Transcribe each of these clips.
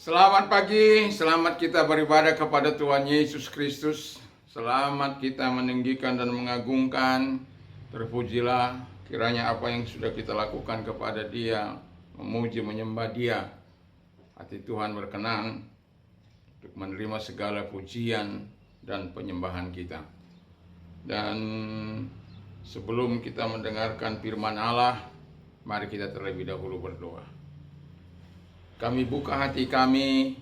Selamat pagi, selamat kita beribadah kepada Tuhan Yesus Kristus. Selamat kita meninggikan dan mengagungkan. Terpujilah kiranya apa yang sudah kita lakukan kepada Dia, memuji, menyembah Dia. Hati Tuhan berkenan untuk menerima segala pujian dan penyembahan kita. Dan sebelum kita mendengarkan firman Allah, mari kita terlebih dahulu berdoa. Kami buka hati kami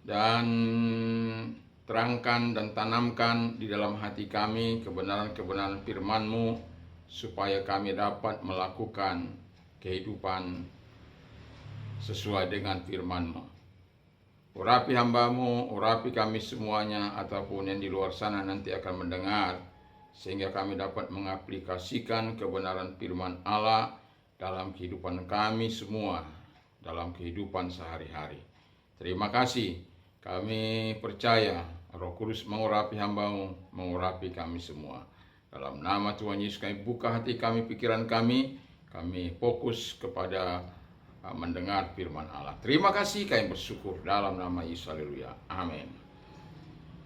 dan terangkan dan tanamkan di dalam hati kami kebenaran-kebenaran firman-Mu supaya kami dapat melakukan kehidupan sesuai dengan firman-Mu. Urapi hamba-Mu, urapi kami semuanya ataupun yang di luar sana nanti akan mendengar, sehingga kami dapat mengaplikasikan kebenaran firman Allah dalam kehidupan kami semua, dalam kehidupan sehari-hari. Terima kasih. Kami percaya Roh Kudus mengurapi hamba-Mu, mengurapi kami semua. Dalam nama Tuhan Yesus kami buka hati kami, pikiran kami fokus kepada mendengar firman Allah. Terima kasih, kami bersyukur dalam nama Yesus. Haleluya. Amin.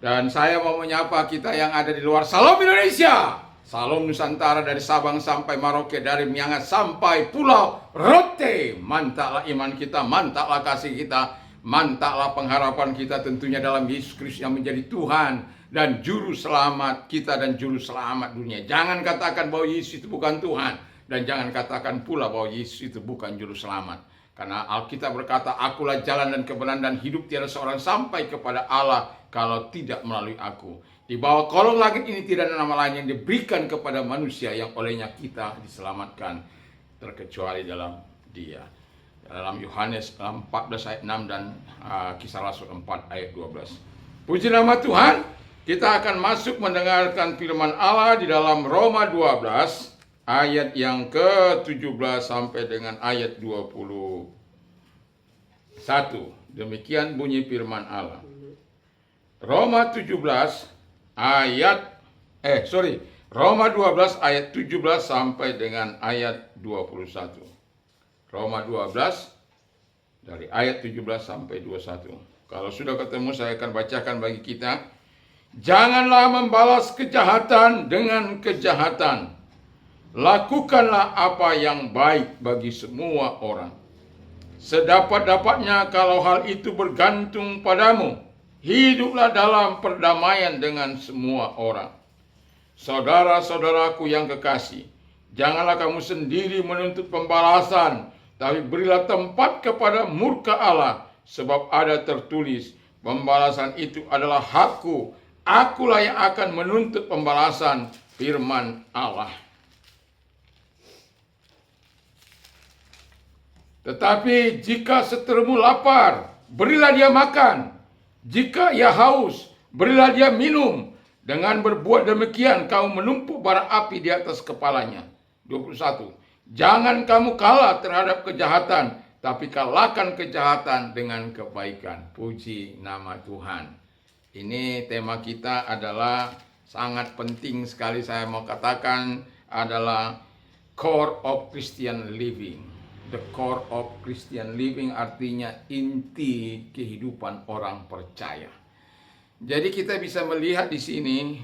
Dan saya mau menyapa kita yang ada di luar. Salam Indonesia. Salam Nusantara, dari Sabang sampai Merauke, dari Miangas sampai Pulau Rote. Mantaplah iman kita, mantaplah kasih kita, mantaplah pengharapan kita tentunya dalam Yesus Kristus yang menjadi Tuhan dan Juru Selamat kita dan Juru Selamat dunia. Jangan katakan bahwa Yesus itu bukan Tuhan, dan jangan katakan pula bahwa Yesus itu bukan Juru Selamat. Karena Alkitab berkata, akulah jalan dan kebenaran dan hidup, tiada seorang sampai kepada Allah kalau tidak melalui aku. Di bawah kolong langit ini tidak ada nama lain yang diberikan kepada manusia yang olehnya kita diselamatkan, terkecuali dalam Dia. Dalam Yohanes 14 ayat 6 dan Kisah Rasul 4 ayat 12. Puji nama Tuhan. Kita akan masuk mendengarkan firman Allah di dalam Roma 12 ayat yang ke-17 sampai dengan ayat 21. Demikian bunyi firman Allah. Roma 17 Roma 12 ayat 17 sampai dengan ayat 21. Roma 12 dari ayat 17 sampai 21. Kalau sudah ketemu, saya akan bacakan bagi kita. Janganlah membalas kejahatan dengan kejahatan. Lakukanlah apa yang baik bagi semua orang. Sedapat-dapatnya kalau hal itu bergantung padamu, hiduplah dalam perdamaian dengan semua orang. Saudara-saudaraku yang kekasih, janganlah kamu sendiri menuntut pembalasan, tapi berilah tempat kepada murka Allah, sebab ada tertulis, pembalasan itu adalah hakku, akulah yang akan menuntut pembalasan, firman Allah. Tetapi jika seterumu lapar, berilah dia makan. Jika ia haus, berilah dia minum. Dengan berbuat demikian, kamu menumpuk bara api di atas kepalanya. 21. Jangan kamu kalah terhadap kejahatan, tapi kalahkan kejahatan dengan kebaikan. Puji nama Tuhan. Ini tema kita adalah sangat penting sekali, saya mau katakan adalah core of Christian living. The core of Christian living artinya inti kehidupan orang percaya. Jadi kita bisa melihat di sini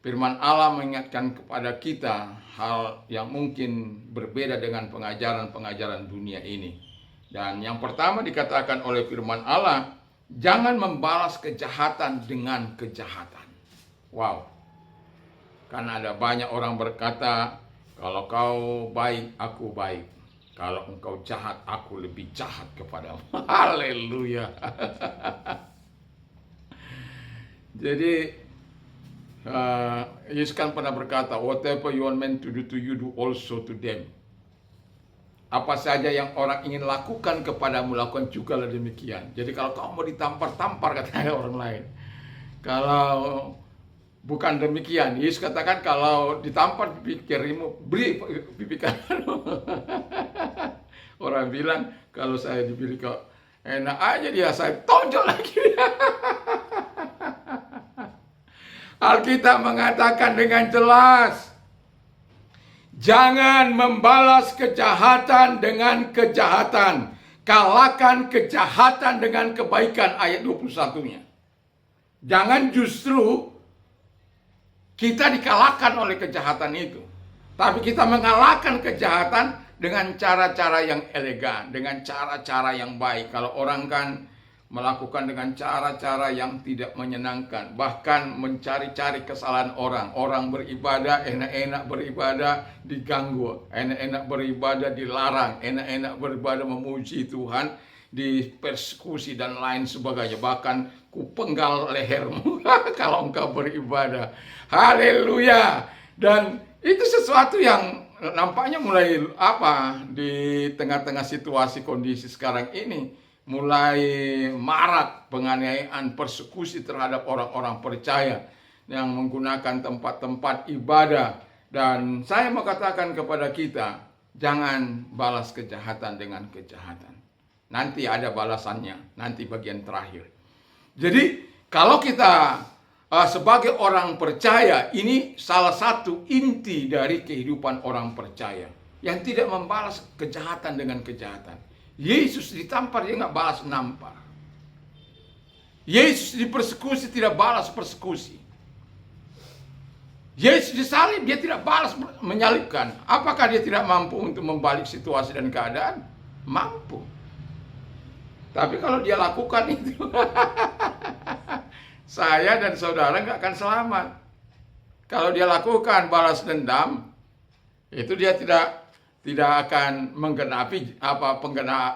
firman Allah mengingatkan kepada kita hal yang mungkin berbeda dengan pengajaran-pengajaran dunia ini. Dan yang pertama dikatakan oleh firman Allah, jangan membalas kejahatan dengan kejahatan. Wow. Karena ada banyak orang berkata, kalau kau baik, aku baik. Kalau engkau jahat, aku lebih jahat kepadamu. Haleluya. Jadi, Yesus kan pernah berkata, whatever you want men to do to you, do also to them. Apa saja yang orang ingin lakukan kepadamu, lakukan juga lah demikian. Jadi kalau kamu mau ditampar-tampar, katanya orang lain. Kalau bukan demikian, Yesus katakan kalau ditampar pipi kirimu, beri pipi kanan. Orang bilang kalau saya diberi kok enak aja dia, saya tonjok lagi. Alkitab mengatakan dengan jelas, jangan membalas kejahatan dengan kejahatan. kalahkan kejahatan dengan kebaikan, ayat 21-nya. Jangan justru kita dikalahkan oleh kejahatan itu, tapi kita mengalahkan kejahatan dengan cara-cara yang elegan, dengan cara-cara yang baik. Kalau orang kan melakukan dengan cara-cara yang tidak menyenangkan, bahkan mencari-cari kesalahan orang. Orang beribadah, enak-enak beribadah diganggu, enak-enak beribadah dilarang, enak-enak beribadah memuji Tuhan dipersekusi dan lain sebagainya. Bahkan kupenggal lehermu kalau engkau beribadah. Haleluya. Dan itu sesuatu yang nampaknya mulai di tengah-tengah situasi kondisi sekarang ini mulai marak penganiayaan, persekusi terhadap orang-orang percaya yang menggunakan tempat-tempat ibadah. Dan saya mau katakan kepada kita, jangan balas kejahatan dengan kejahatan. Nanti ada balasannya, nanti bagian terakhir. Jadi kalau kita sebagai orang percaya, ini salah satu inti dari kehidupan orang percaya yang tidak membalas kejahatan dengan kejahatan. Yesus ditampar, dia nggak balas nampar. Yesus dipersekusi, tidak balas persekusi. Yesus disalib, dia tidak balas menyalibkan. Apakah dia tidak mampu untuk membalik situasi dan keadaan? Mampu. Tapi kalau dia lakukan itu, saya dan saudara nggak akan selamat. Kalau dia lakukan balas dendam, itu dia tidak akan menggenapi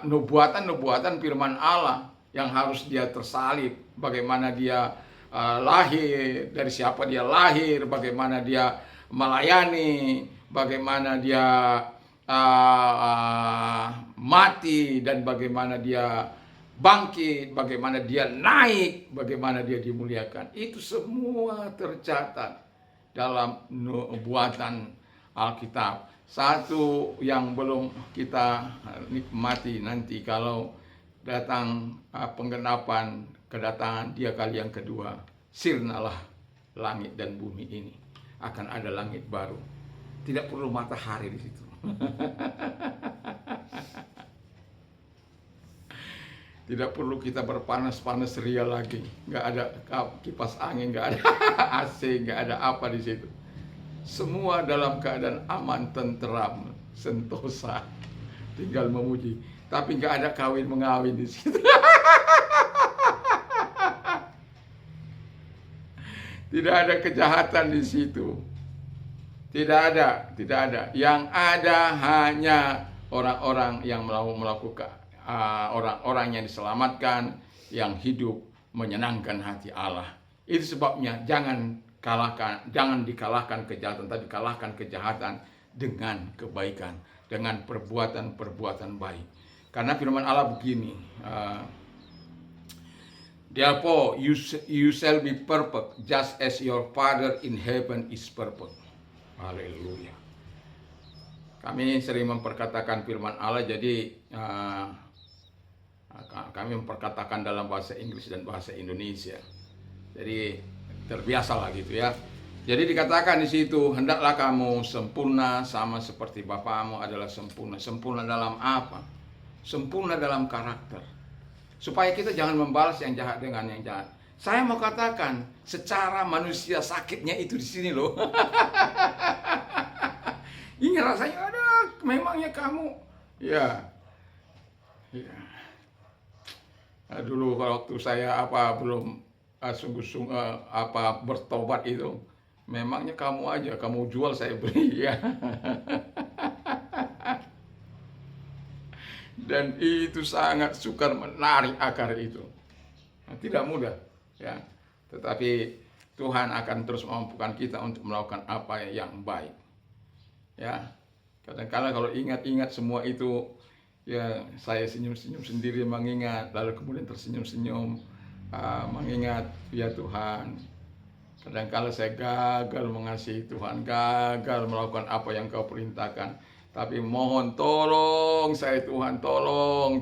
nubuatan firman Allah yang harus dia tersalib. Bagaimana dia lahir, dari siapa dia lahir, bagaimana dia melayani, bagaimana dia mati, dan bagaimana dia bangkit, bagaimana dia naik, bagaimana dia dimuliakan. Itu semua tercatat dalam nubuatan Alkitab. Satu yang belum kita nikmati nanti kalau datang penggenapan kedatangan dia kali yang kedua. Sirnalah langit dan bumi ini, akan ada langit baru. Tidak perlu matahari di situ. Tidak perlu kita berpanas-panas ria lagi. Nggak ada kipas angin, nggak ada AC, nggak ada apa di situ. Semua dalam keadaan aman, tenteram, sentosa. Tinggal memuji. Tapi nggak ada kawin mengawin di situ. Tidak ada kejahatan di situ. Tidak ada. Yang ada hanya orang-orang yang melakukan. Orang-orang yang diselamatkan, yang hidup menyenangkan hati Allah. Itu sebabnya jangan dikalahkan kejahatan, tapi kalahkan kejahatan dengan kebaikan, dengan perbuatan-perbuatan baik. Karena firman Allah begini, therefore you shall be perfect, just as your Father in heaven is perfect. Haleluya. Kami sering memperkatakan firman Allah, jadi kami memperkatakan dalam bahasa Inggris dan bahasa Indonesia. Jadi terbiasalah gitu ya. Jadi dikatakan di situ, hendaklah kamu sempurna sama seperti Bapamu adalah sempurna. Sempurna dalam apa? Sempurna dalam karakter. Supaya kita jangan membalas yang jahat dengan yang jahat. Saya mau katakan, secara manusia sakitnya itu di sini loh. Ini rasanya ada, memangnya kamu, ya. Dulu waktu saya belum sungguh-sungguh bertobat itu, memangnya kamu aja, kamu jual saya beli ya. Dan itu sangat sukar menarik akar itu. Tidak mudah ya. Tetapi Tuhan akan terus memampukan kita untuk melakukan apa yang baik. Ya. Kadang-kadang kalau ingat-ingat semua itu, ya saya senyum-senyum sendiri mengingat, lalu kemudian tersenyum-senyum mengingat, ya Tuhan, kadang-kala saya gagal mengasihi Tuhan, gagal melakukan apa yang Kau perintahkan, tapi mohon tolong saya Tuhan, tolong.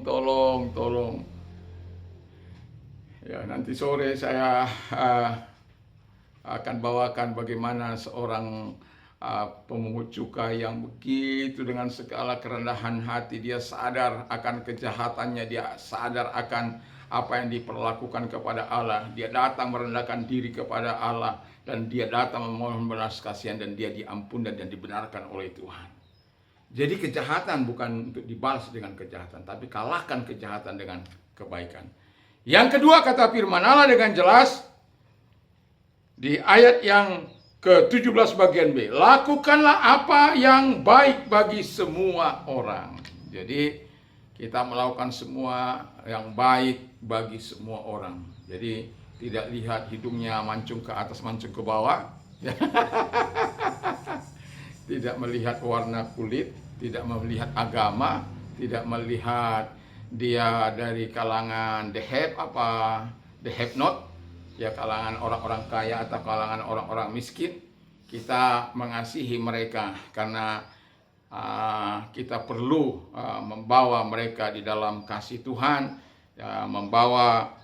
Ya, nanti sore saya akan bawakan bagaimana seorang pemungut cukai yang begitu dengan segala kerendahan hati, dia sadar akan kejahatannya, dia sadar akan apa yang diperlakukan kepada Allah. Dia datang merendahkan diri kepada Allah, dan dia datang memohon belas kasihan, dan dia diampuni dan dibenarkan oleh Tuhan. Jadi kejahatan bukan untuk dibalas dengan kejahatan, tapi kalahkan kejahatan dengan kebaikan. Yang kedua, kata firman Allah dengan jelas di ayat yang ke-17 bagian B, lakukanlah apa yang baik bagi semua orang. Jadi kita melakukan semua yang baik bagi semua orang. Jadi tidak lihat hidungnya mancung ke atas, mancung ke bawah, tidak melihat warna kulit, tidak melihat agama, tidak melihat dia dari kalangan the have not, ya kalangan orang-orang kaya atau kalangan orang-orang miskin. Kita mengasihi mereka karena kita perlu membawa mereka di dalam kasih Tuhan, membawa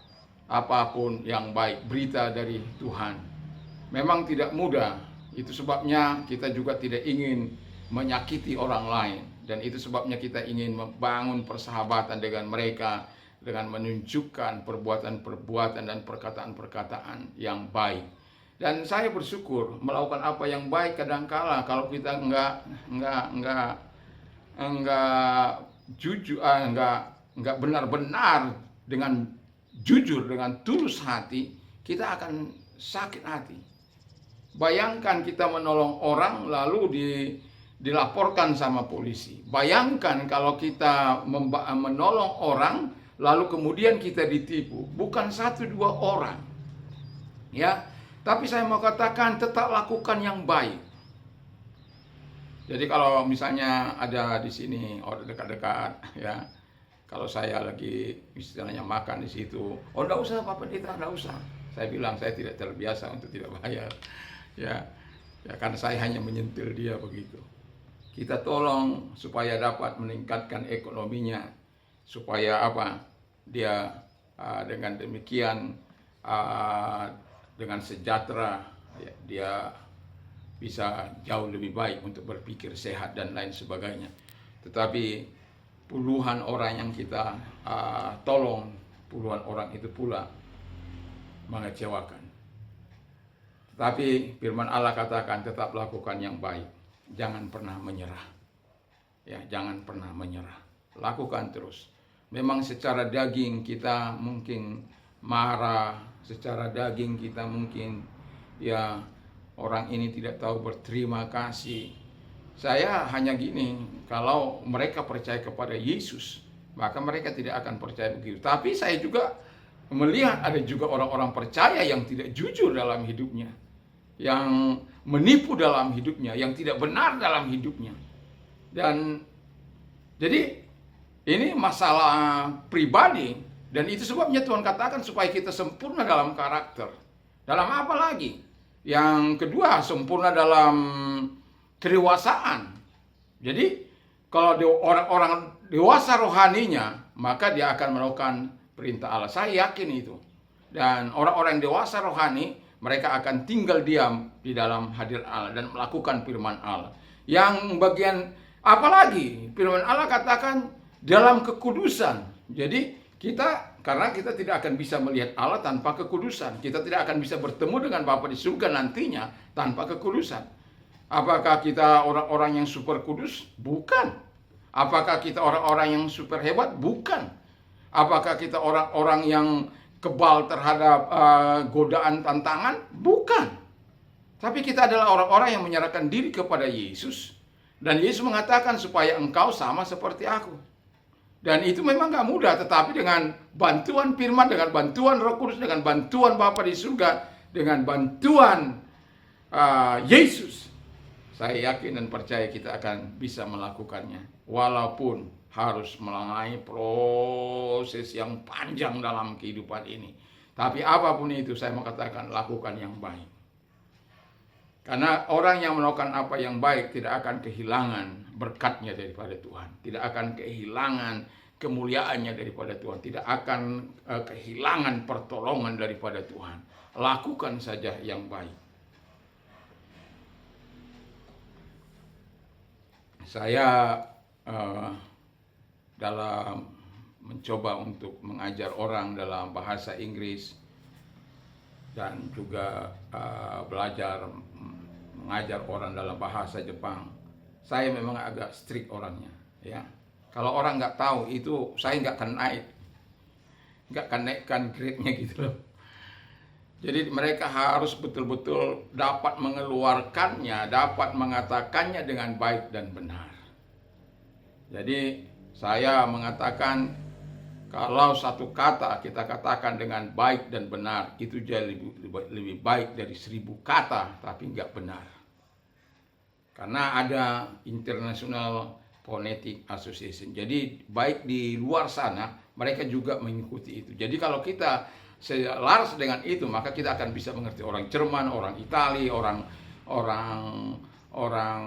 apapun yang baik, berita dari Tuhan. Memang tidak mudah, itu sebabnya kita juga tidak ingin menyakiti orang lain, dan itu sebabnya kita ingin membangun persahabatan dengan mereka dengan menunjukkan perbuatan-perbuatan dan perkataan-perkataan yang baik. Dan saya bersyukur melakukan apa yang baik kadangkala kalau kita enggak jujur, enggak benar-benar dengan jujur, dengan tulus hati, kita akan sakit hati. Bayangkan kita menolong orang lalu dilaporkan sama polisi. Bayangkan kalau kita menolong orang lalu kemudian kita ditipu. Bukan 1-2 orang, ya. Tapi saya mau katakan, tetap lakukan yang baik. Jadi kalau misalnya ada di sini orang dekat-dekat, ya, kalau saya lagi istilahnya makan di situ, oh enggak usah Pak Pendeta, enggak usah. Saya bilang saya tidak terbiasa untuk tidak bayar, ya karena saya hanya menyentil dia begitu. Kita tolong supaya dapat meningkatkan ekonominya, supaya dia dengan demikian dengan sejahtera, ya, dia bisa jauh lebih baik untuk berpikir sehat dan lain sebagainya. Tetapi puluhan orang yang kita tolong, puluhan orang itu pula mengecewakan. Tetapi firman Allah katakan tetap lakukan yang baik, jangan pernah menyerah. Ya, jangan pernah menyerah. Lakukan terus. Memang secara daging kita mungkin marah, secara daging kita mungkin ya orang ini tidak tahu berterima kasih. Saya hanya gini, kalau mereka percaya kepada Yesus, maka mereka tidak akan percaya begitu. Tapi saya juga melihat ada juga orang-orang percaya yang tidak jujur dalam hidupnya, yang menipu dalam hidupnya, yang tidak benar dalam hidupnya. Dan jadi ini masalah pribadi. Dan itu sebabnya Tuhan katakan supaya kita sempurna dalam karakter. Dalam apa lagi? Yang kedua, sempurna dalam kedewasaan. Jadi kalau orang-orang dewasa rohaninya, maka dia akan melakukan perintah Allah. Saya yakin itu. Dan orang-orang yang dewasa rohani, mereka akan tinggal diam di dalam hadirat Allah dan melakukan firman Allah. Yang bagian apalagi? Firman Allah katakan dalam kekudusan. Jadi karena kita tidak akan bisa melihat Allah tanpa kekudusan. Kita tidak akan bisa bertemu dengan Bapa di surga nantinya tanpa kekudusan. Apakah kita orang-orang yang super kudus? Bukan. Apakah kita orang-orang yang super hebat? Bukan. Apakah kita orang-orang yang kebal terhadap godaan tantangan? Bukan. Tapi kita adalah orang-orang yang menyerahkan diri kepada Yesus. Dan Yesus mengatakan supaya engkau sama seperti aku. Dan itu memang gak mudah, tetapi dengan bantuan firman, dengan bantuan Roh Kudus, dengan bantuan Bapa di surga, dengan bantuan Yesus, saya yakin dan percaya kita akan bisa melakukannya. Walaupun harus melalui proses yang panjang dalam kehidupan ini. Tapi apapun itu saya mau katakan, lakukan yang baik. Karena orang yang melakukan apa yang baik tidak akan kehilangan berkatnya daripada Tuhan. Tidak akan kehilangan kemuliaannya daripada Tuhan. Tidak akan kehilangan pertolongan daripada Tuhan. Lakukan saja yang baik. saya dalam mencoba untuk mengajar orang dalam bahasa Inggris dan juga belajar mengajar orang dalam bahasa Jepang, saya memang agak strict orangnya, ya. Kalau orang nggak tahu itu, saya nggak akan naikkan grade-nya gitu loh. Jadi mereka harus betul-betul dapat mengeluarkannya, dapat mengatakannya dengan baik dan benar. Jadi saya mengatakan, kalau satu kata kita katakan dengan baik dan benar, itu jadi lebih baik dari 1000 kata tapi nggak benar. Karena ada International Phonetic Association. Jadi baik di luar sana mereka juga mengikuti itu. Jadi kalau kita selaras dengan itu, maka kita akan bisa mengerti orang Jerman, orang Italia, orang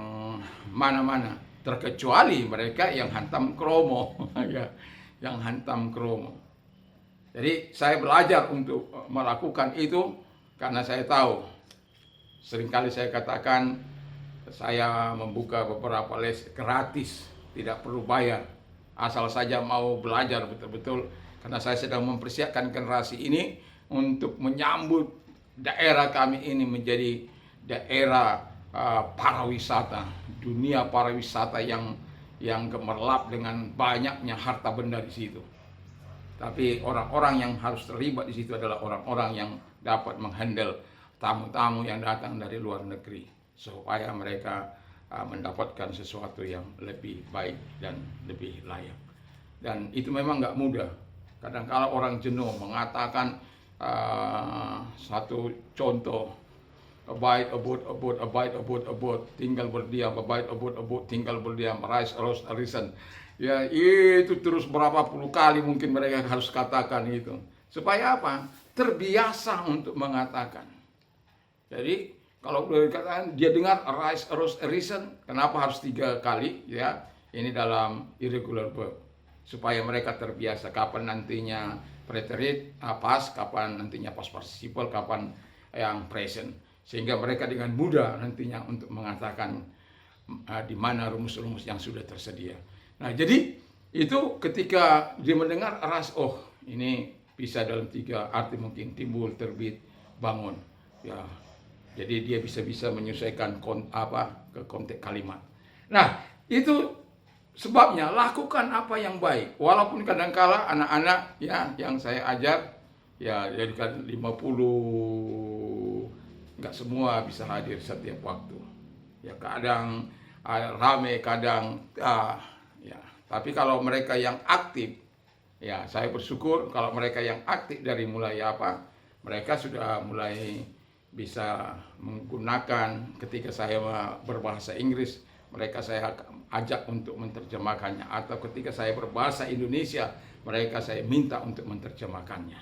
mana-mana, terkecuali mereka yang hantam kromo, ya, yang hantam kromo. Jadi saya belajar untuk melakukan itu karena saya tahu, seringkali saya katakan, saya membuka beberapa les gratis, tidak perlu bayar, asal saja mau belajar betul-betul. Karena saya sedang mempersiapkan generasi ini untuk menyambut daerah kami ini menjadi daerah pariwisata, dunia pariwisata yang gemerlap dengan banyaknya harta benda di situ. Tapi orang-orang yang harus terlibat di situ adalah orang-orang yang dapat menghandle tamu-tamu yang datang dari luar negeri, supaya mereka mendapatkan sesuatu yang lebih baik dan lebih layak. Dan itu memang nggak mudah. Kadang-kala orang jenuh mengatakan satu contoh, abide, abode, tinggal berdiam, abide, abode, tinggal berdiam, rise, arisen. Ya, itu terus berapa puluh kali mungkin mereka harus katakan itu. Supaya apa? Terbiasa untuk mengatakan. Jadi kalau dikatakan dia dengar rise, arisen, kenapa harus 3 kali? Ya, ini dalam irregular verb. Supaya mereka terbiasa kapan nantinya preterite past, kapan nantinya past participle, kapan yang present, sehingga mereka dengan mudah nantinya untuk mengatakan di mana rumus-rumus yang sudah tersedia. Nah, jadi itu ketika dia mendengar ras, oh ini bisa dalam 3 arti mungkin, timbul, terbit, bangun, ya. Jadi dia bisa menyesuaikan ke konteks kalimat. Nah, itu sebabnya lakukan apa yang baik. Walaupun kadangkala anak-anak ya yang saya ajar ya jadikan 50, nggak semua bisa hadir setiap waktu. Ya kadang rame, kadang ya. Tapi kalau mereka yang aktif, ya saya bersyukur kalau mereka yang aktif dari mulai mereka sudah mulai bisa menggunakan ketika saya berbahasa Inggris, mereka saya ajak untuk menerjemahkannya, atau ketika saya berbahasa Indonesia, mereka saya minta untuk menerjemahkannya.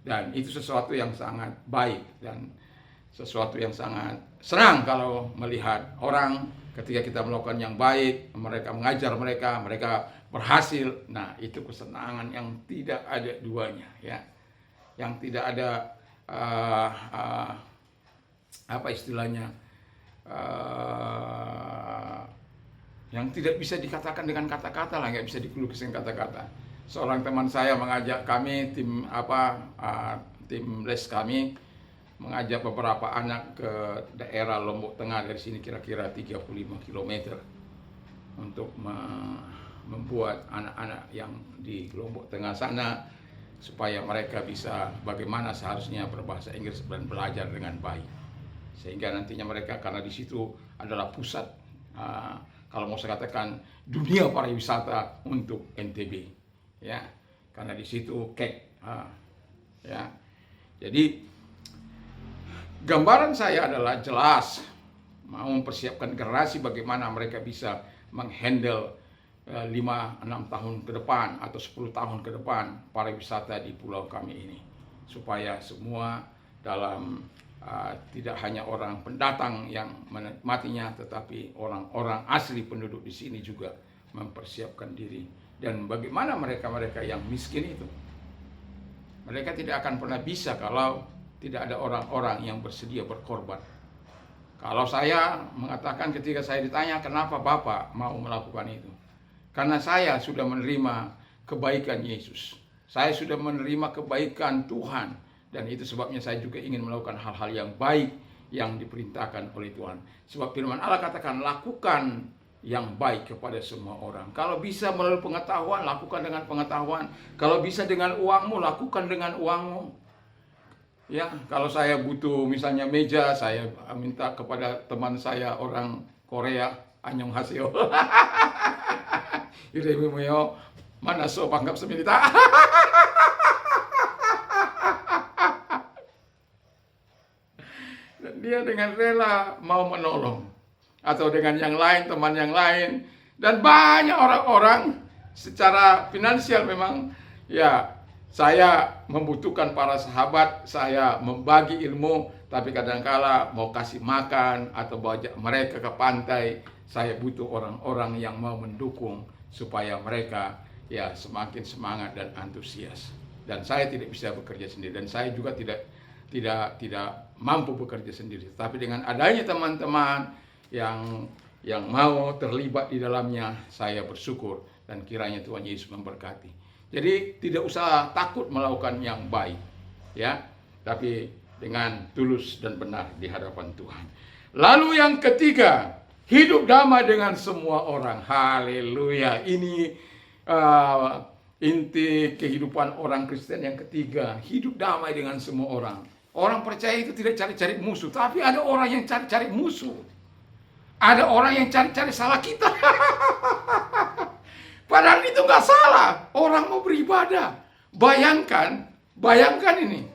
Dan itu sesuatu yang sangat baik dan sesuatu yang sangat senang kalau melihat orang ketika kita melakukan yang baik, mereka mengajar mereka berhasil. Nah, itu kesenangan yang tidak ada duanya, ya. Yang tidak ada apa istilahnya, yang tidak bisa dikatakan dengan kata-kata lah, nggak bisa dilukiskan kata-kata. Seorang teman saya mengajak kami, tim les kami, mengajak beberapa anak ke daerah Lombok Tengah, dari sini kira-kira 35 km, untuk membuat anak-anak yang di Lombok Tengah sana supaya mereka bisa bagaimana seharusnya berbahasa Inggris dan belajar dengan baik, sehingga nantinya mereka, karena di situ adalah pusat, kalau mau saya katakan, dunia pariwisata untuk NTB, ya, karena di situ ya. Jadi gambaran saya adalah jelas mau mempersiapkan generasi bagaimana mereka bisa menghandle 5-6 tahun ke depan atau 10 tahun ke depan pariwisata di pulau kami ini, supaya semua dalam tidak hanya orang pendatang yang menikmatinya, tetapi orang-orang asli penduduk di sini juga mempersiapkan diri. Dan bagaimana mereka-mereka yang miskin itu, mereka tidak akan pernah bisa kalau tidak ada orang-orang yang bersedia berkorban. Kalau saya mengatakan ketika saya ditanya kenapa Bapak mau melakukan itu, karena saya sudah menerima kebaikan Yesus. Saya sudah menerima kebaikan Tuhan. Dan itu sebabnya saya juga ingin melakukan hal-hal yang baik yang diperintahkan oleh Tuhan. Sebab firman Allah katakan, lakukan yang baik kepada semua orang. Kalau bisa melalui pengetahuan, lakukan dengan pengetahuan. Kalau bisa dengan uangmu, lakukan dengan uangmu. Ya, kalau saya butuh misalnya meja, saya minta kepada teman saya orang Korea, Anyong Haseo. Iremimo mana so panggap seminita. Dan dia dengan rela mau menolong. Atau dengan yang lain, teman yang lain. Dan banyak orang-orang secara finansial memang, ya, saya membutuhkan para sahabat, saya membagi ilmu, tapi kadangkala mau kasih makan atau bawa mereka ke pantai, saya butuh orang-orang yang mau mendukung supaya mereka ya semakin semangat dan antusias. Dan saya tidak bisa bekerja sendiri, dan saya juga tidak mampu bekerja sendiri. Tapi dengan adanya teman-teman yang mau terlibat di dalamnya, saya bersyukur dan kiranya Tuhan Yesus memberkati. Jadi tidak usah takut melakukan yang baik, ya, tapi dengan tulus dan benar di hadapan Tuhan. Lalu yang ketiga, hidup damai dengan semua orang. Haleluya. Ini inti kehidupan orang Kristen yang ketiga, hidup damai dengan semua orang. Orang percaya itu tidak cari-cari musuh, tapi ada orang yang cari-cari musuh. Ada orang yang cari-cari salah kita. Padahal itu nggak salah. Orang mau beribadah. Bayangkan ini.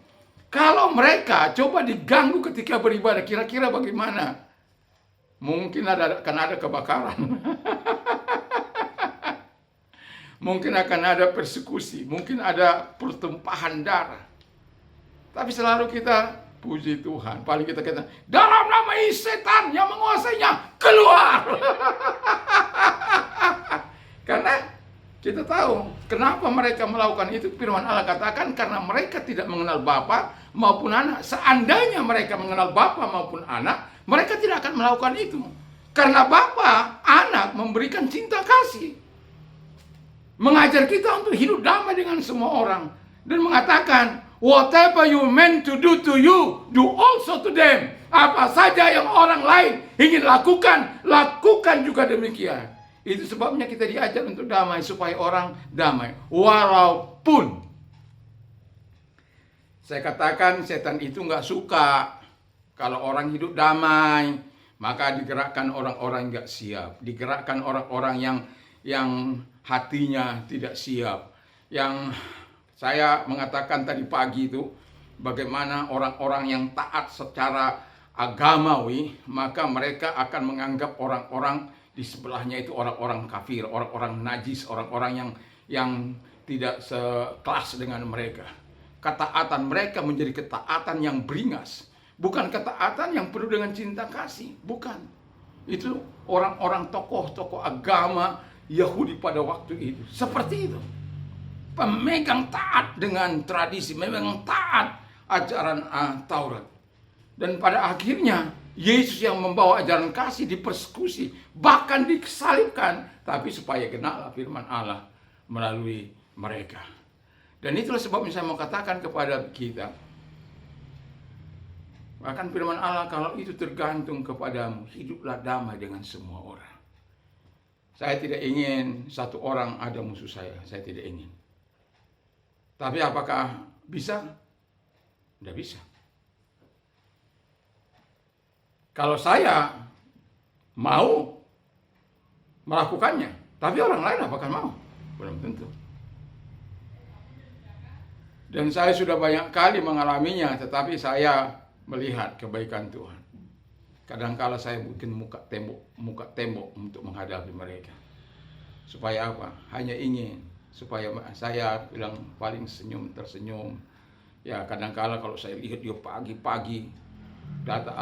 Kalau mereka coba diganggu ketika beribadah, kira-kira bagaimana? Mungkin akan ada kebakaran. Mungkin akan ada persekusi. Mungkin ada pertumpahan darah. Tapi selalu kita puji Tuhan. Paling kita kata, dalam nama setan yang menguasainya, keluar. Karena kita tahu kenapa mereka melakukan itu. Firman Allah katakan karena mereka tidak mengenal Bapa maupun anak. Seandainya mereka mengenal Bapa maupun anak, mereka tidak akan melakukan itu. Karena Bapa, anak memberikan cinta kasih. Mengajar kita untuk hidup damai dengan semua orang. Dan mengatakan, whatever you meant to do to you, do also to them. Apa saja yang orang lain ingin lakukan, lakukan juga demikian. Itu sebabnya kita diajar untuk damai, supaya orang damai. Walaupun saya katakan setan itu nggak suka kalau orang hidup damai, maka digerakkan orang-orang nggak siap, digerakkan orang-orang yang hatinya tidak siap. Yang saya mengatakan tadi pagi itu, bagaimana orang-orang yang taat secara agamawi, maka mereka akan menganggap orang-orang di sebelahnya itu orang-orang kafir, orang-orang najis, orang-orang yang tidak sekelas dengan mereka. Ketaatan mereka menjadi ketaatan yang beringas, bukan ketaatan yang penuh dengan cinta kasih, bukan. Itu orang-orang tokoh-tokoh agama Yahudi pada waktu itu seperti itu. Pemegang taat dengan tradisi, memang taat ajaran Taurat. Dan pada akhirnya Yesus yang membawa ajaran kasih dipersekusi, bahkan disalibkan, tapi supaya genaplah firman Allah melalui mereka. Dan itulah sebabnya saya mau katakan kepada kita, bahkan firman Allah, kalau itu tergantung kepadamu, hiduplah damai dengan semua orang. Saya tidak ingin satu orang ada musuh saya tidak ingin. Tapi apakah bisa? Tidak bisa. Kalau saya mau melakukannya, tapi orang lain apakah mau? Belum tentu. Dan saya sudah banyak kali mengalaminya, tetapi saya melihat kebaikan Tuhan. Kadangkala saya bikin muka tembok untuk menghadapi mereka. Supaya apa? Hanya ingin supaya saya bilang paling tersenyum. Ya kadangkala kalau saya lihat dia pagi-pagi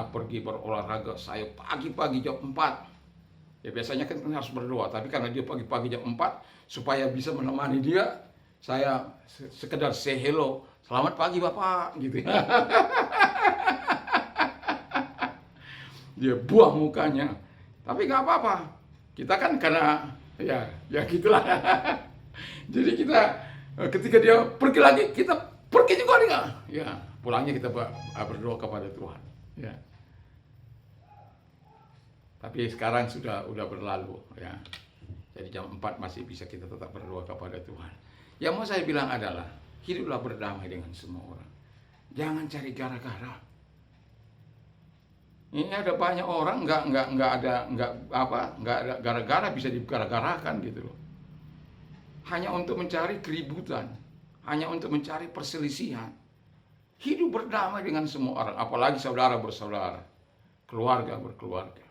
pergi berolahraga, saya pagi-pagi jam 4. Ya biasanya kan harus berdoa, tapi karena dia pagi-pagi jam 4, supaya bisa menemani dia, saya sekedar say hello, selamat pagi Bapak, gitu. dia buang mukanya. Tapi nggak apa-apa. Kita kan karena ya gitulah. Jadi kita ketika dia pergi lagi, kita pergi juga dia. Ya, pulangnya kita berdoa kepada Tuhan. Ya. Tapi sekarang udah berlalu ya. Jadi jam 4 masih bisa kita tetap berdoa kepada Tuhan. Yang mau saya bilang adalah hiduplah berdamai dengan semua orang. Jangan cari gara-gara. Ini ada banyak orang nggak ada gara-gara bisa digara-garakan gitu loh. Hanya untuk mencari keributan, hanya untuk mencari perselisihan. Hidup berdamai dengan semua orang, apalagi saudara bersaudara, keluarga berkeluarga.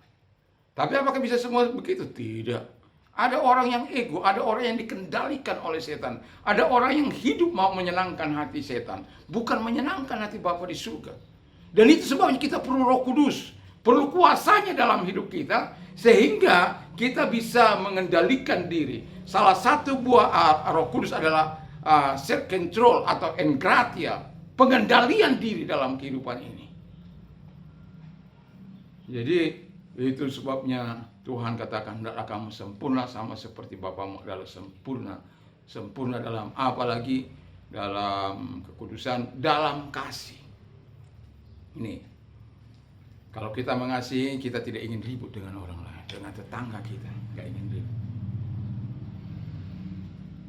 Tapi apakah bisa semua begitu? Tidak. Ada orang yang ego, ada orang yang dikendalikan oleh setan. Ada orang yang hidup mau menyenangkan hati setan, bukan menyenangkan hati Bapa di surga. Dan itu sebabnya kita perlu Roh Kudus, perlu kuasanya dalam hidup kita, sehingga kita bisa mengendalikan diri. Salah satu buah Roh Kudus adalah self control atau enkratia, pengendalian diri dalam kehidupan ini. Jadi itu sebabnya Tuhan katakan, hendaklah kamu sempurna sama seperti Bapamu adalah sempurna. Sempurna dalam apa lagi? Dalam kekudusan, dalam kasih. Ini, kalau kita mengasihi, kita tidak ingin ribut dengan orang lain, dengan tetangga kita, nggak ingin ribut.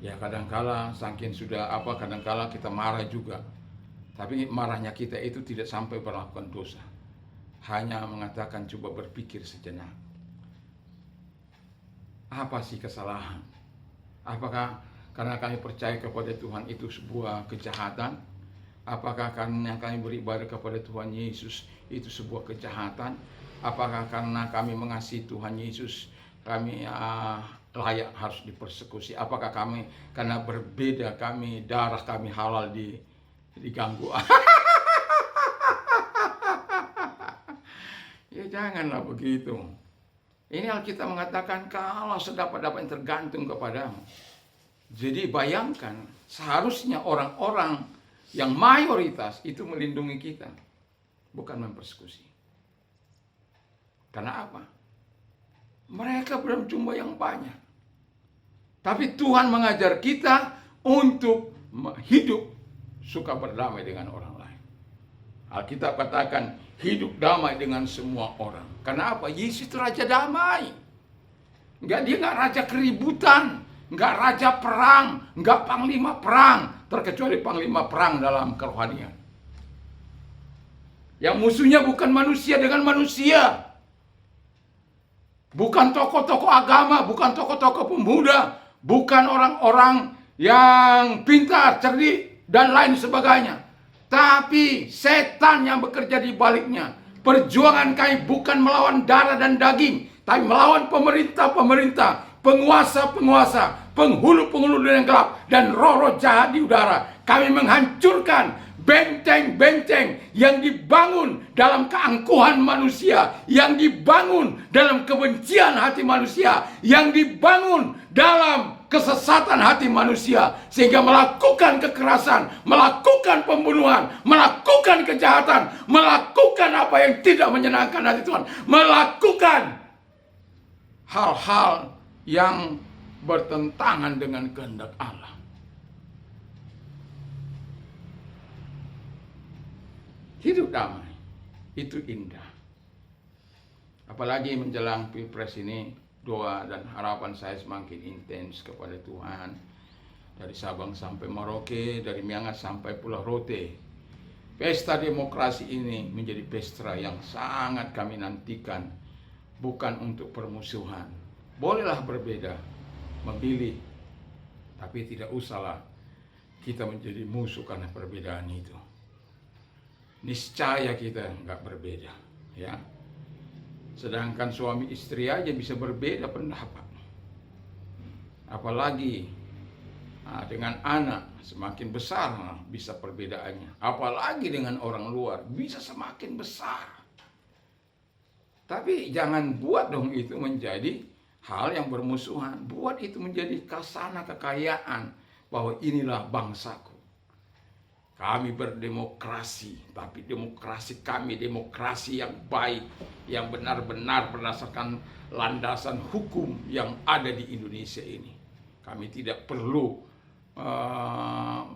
Ya kadangkala saking sudah kadangkala kita marah juga. Tapi marahnya kita itu tidak sampai melakukan dosa. Hanya mengatakan coba berpikir sejenak. Apa sih kesalahan? Apakah karena kami percaya kepada Tuhan itu sebuah kejahatan? Apakah karena kami beribadah kepada Tuhan Yesus itu sebuah kejahatan? Apakah karena kami mengasihi Tuhan Yesus kami layak harus dipersekusi? Apakah kami karena berbeda darah kami halal diganggu? Ya janganlah begitu. Ini Alkitab mengatakan kalau sedapat-dapatnya tergantung kepadamu. Jadi bayangkan, seharusnya orang-orang yang mayoritas itu melindungi kita, bukan mempersekusi. Karena apa? Mereka berjumlah yang banyak. Tapi Tuhan mengajar kita untuk hidup suka berdamai dengan orang lain. Alkitab katakan hidup damai dengan semua orang. Karena apa? Yesus itu raja damai. Dia nggak raja keributan, nggak raja perang, nggak panglima perang, terkecuali panglima perang dalam kerohanian. Yang musuhnya bukan manusia dengan manusia, bukan tokoh-tokoh agama, bukan tokoh-tokoh pemuda, bukan orang-orang yang pintar, cerdik, dan lain sebagainya. Tapi setan yang bekerja di baliknya. Perjuangan kami bukan melawan darah dan daging, tapi melawan pemerintah-pemerintah, penguasa-penguasa, penghulu-penghulu yang gelap, dan roh-roh jahat di udara. Kami menghancurkan benteng-benteng yang dibangun dalam keangkuhan manusia, yang dibangun dalam kebencian hati manusia, yang dibangun dalam kesesatan hati manusia, sehingga melakukan kekerasan, melakukan pembunuhan, melakukan kejahatan, melakukan apa yang tidak menyenangkan hati Tuhan, melakukan hal-hal yang bertentangan dengan kehendak Allah. Hidup damai itu indah. Apalagi menjelang Pilpres ini, doa dan harapan saya semakin intens kepada Tuhan. Dari Sabang sampai Merauke, dari Miangas sampai Pulau Rote. Pesta demokrasi ini menjadi pesta yang sangat kami nantikan. Bukan untuk permusuhan. Bolehlah berbeda, memilih. Tapi tidak usahlah kita menjadi musuh karena perbedaan itu. Niscaya kita nggak berbeda, ya. Sedangkan suami istri aja bisa berbeda pendapat. Apalagi dengan anak semakin besar bisa perbedaannya. Apalagi dengan orang luar bisa semakin besar. Tapi jangan buat dong itu menjadi hal yang bermusuhan. Buat itu menjadi kasana kekayaan bahwa inilah bangsaku. Kami berdemokrasi, tapi demokrasi kami demokrasi yang baik, yang benar-benar berdasarkan landasan hukum yang ada di Indonesia ini. Kami tidak perlu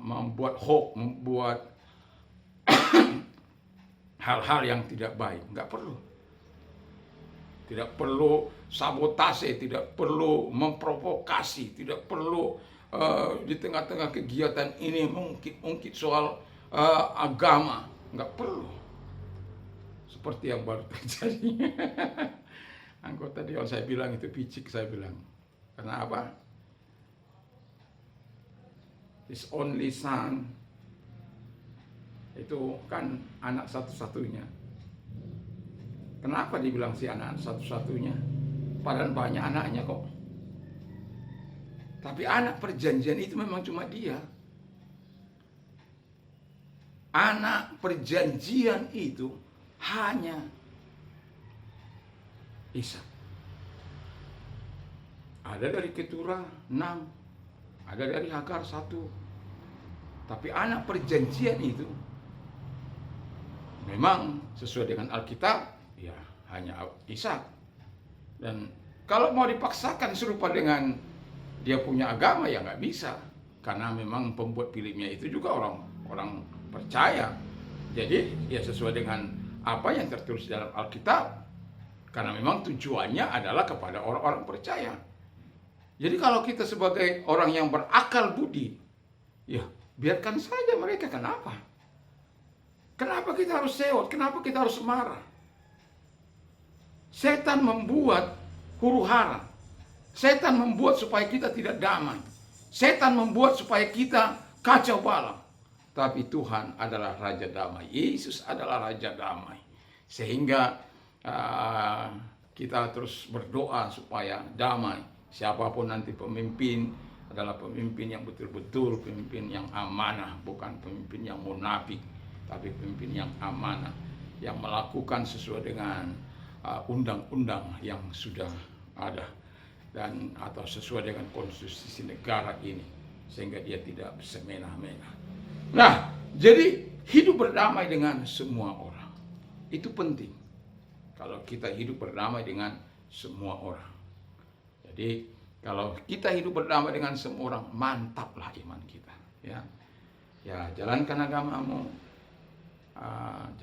membuat hoax, membuat hal-hal yang tidak baik, nggak perlu. Tidak perlu sabotase, tidak perlu memprovokasi, tidak perlu di tengah-tengah kegiatan ini mungkin soal agama, nggak perlu. Seperti yang baru terjadi. Anggota dewan saya bilang itu picik, saya bilang. Karena apa? His only son itu kan anak satu-satunya. Kenapa dibilang si anak satu-satunya? Padahal banyak anaknya kok. Tapi anak perjanjian itu memang cuma dia. Anak perjanjian itu hanya Ishak. Ada dari Keturah 6, ada dari Hagar 1. Tapi anak perjanjian itu memang sesuai dengan Alkitab, ya hanya Ishak. Dan kalau mau dipaksakan serupa dengan dia punya agama, ya nggak bisa, karena memang pembuat filmnya itu juga orang percaya. Jadi ya sesuai dengan apa yang tertulis dalam Alkitab, karena memang tujuannya adalah kepada orang-orang percaya. Jadi kalau kita sebagai orang yang berakal budi, ya biarkan saja mereka. Kenapa? Kenapa kita harus sewot? Kenapa kita harus marah? Setan membuat huru hara. Setan membuat supaya kita tidak damai. Setan membuat supaya kita kacau balau. Tapi Tuhan adalah Raja Damai. Yesus adalah Raja Damai. Sehingga kita terus berdoa supaya damai. Siapapun nanti pemimpin adalah pemimpin yang betul-betul pemimpin yang amanah. Bukan pemimpin yang munafik, tapi pemimpin yang amanah. Yang melakukan sesuai dengan undang-undang yang sudah ada. Dan atau sesuai dengan konstitusi negara ini, sehingga dia tidak semena-mena. Nah, jadi hidup berdamai dengan semua orang itu penting. Kalau kita hidup berdamai dengan semua orang, jadi kalau kita hidup berdamai dengan semua orang, mantaplah iman kita. Ya, jalankan agamamu,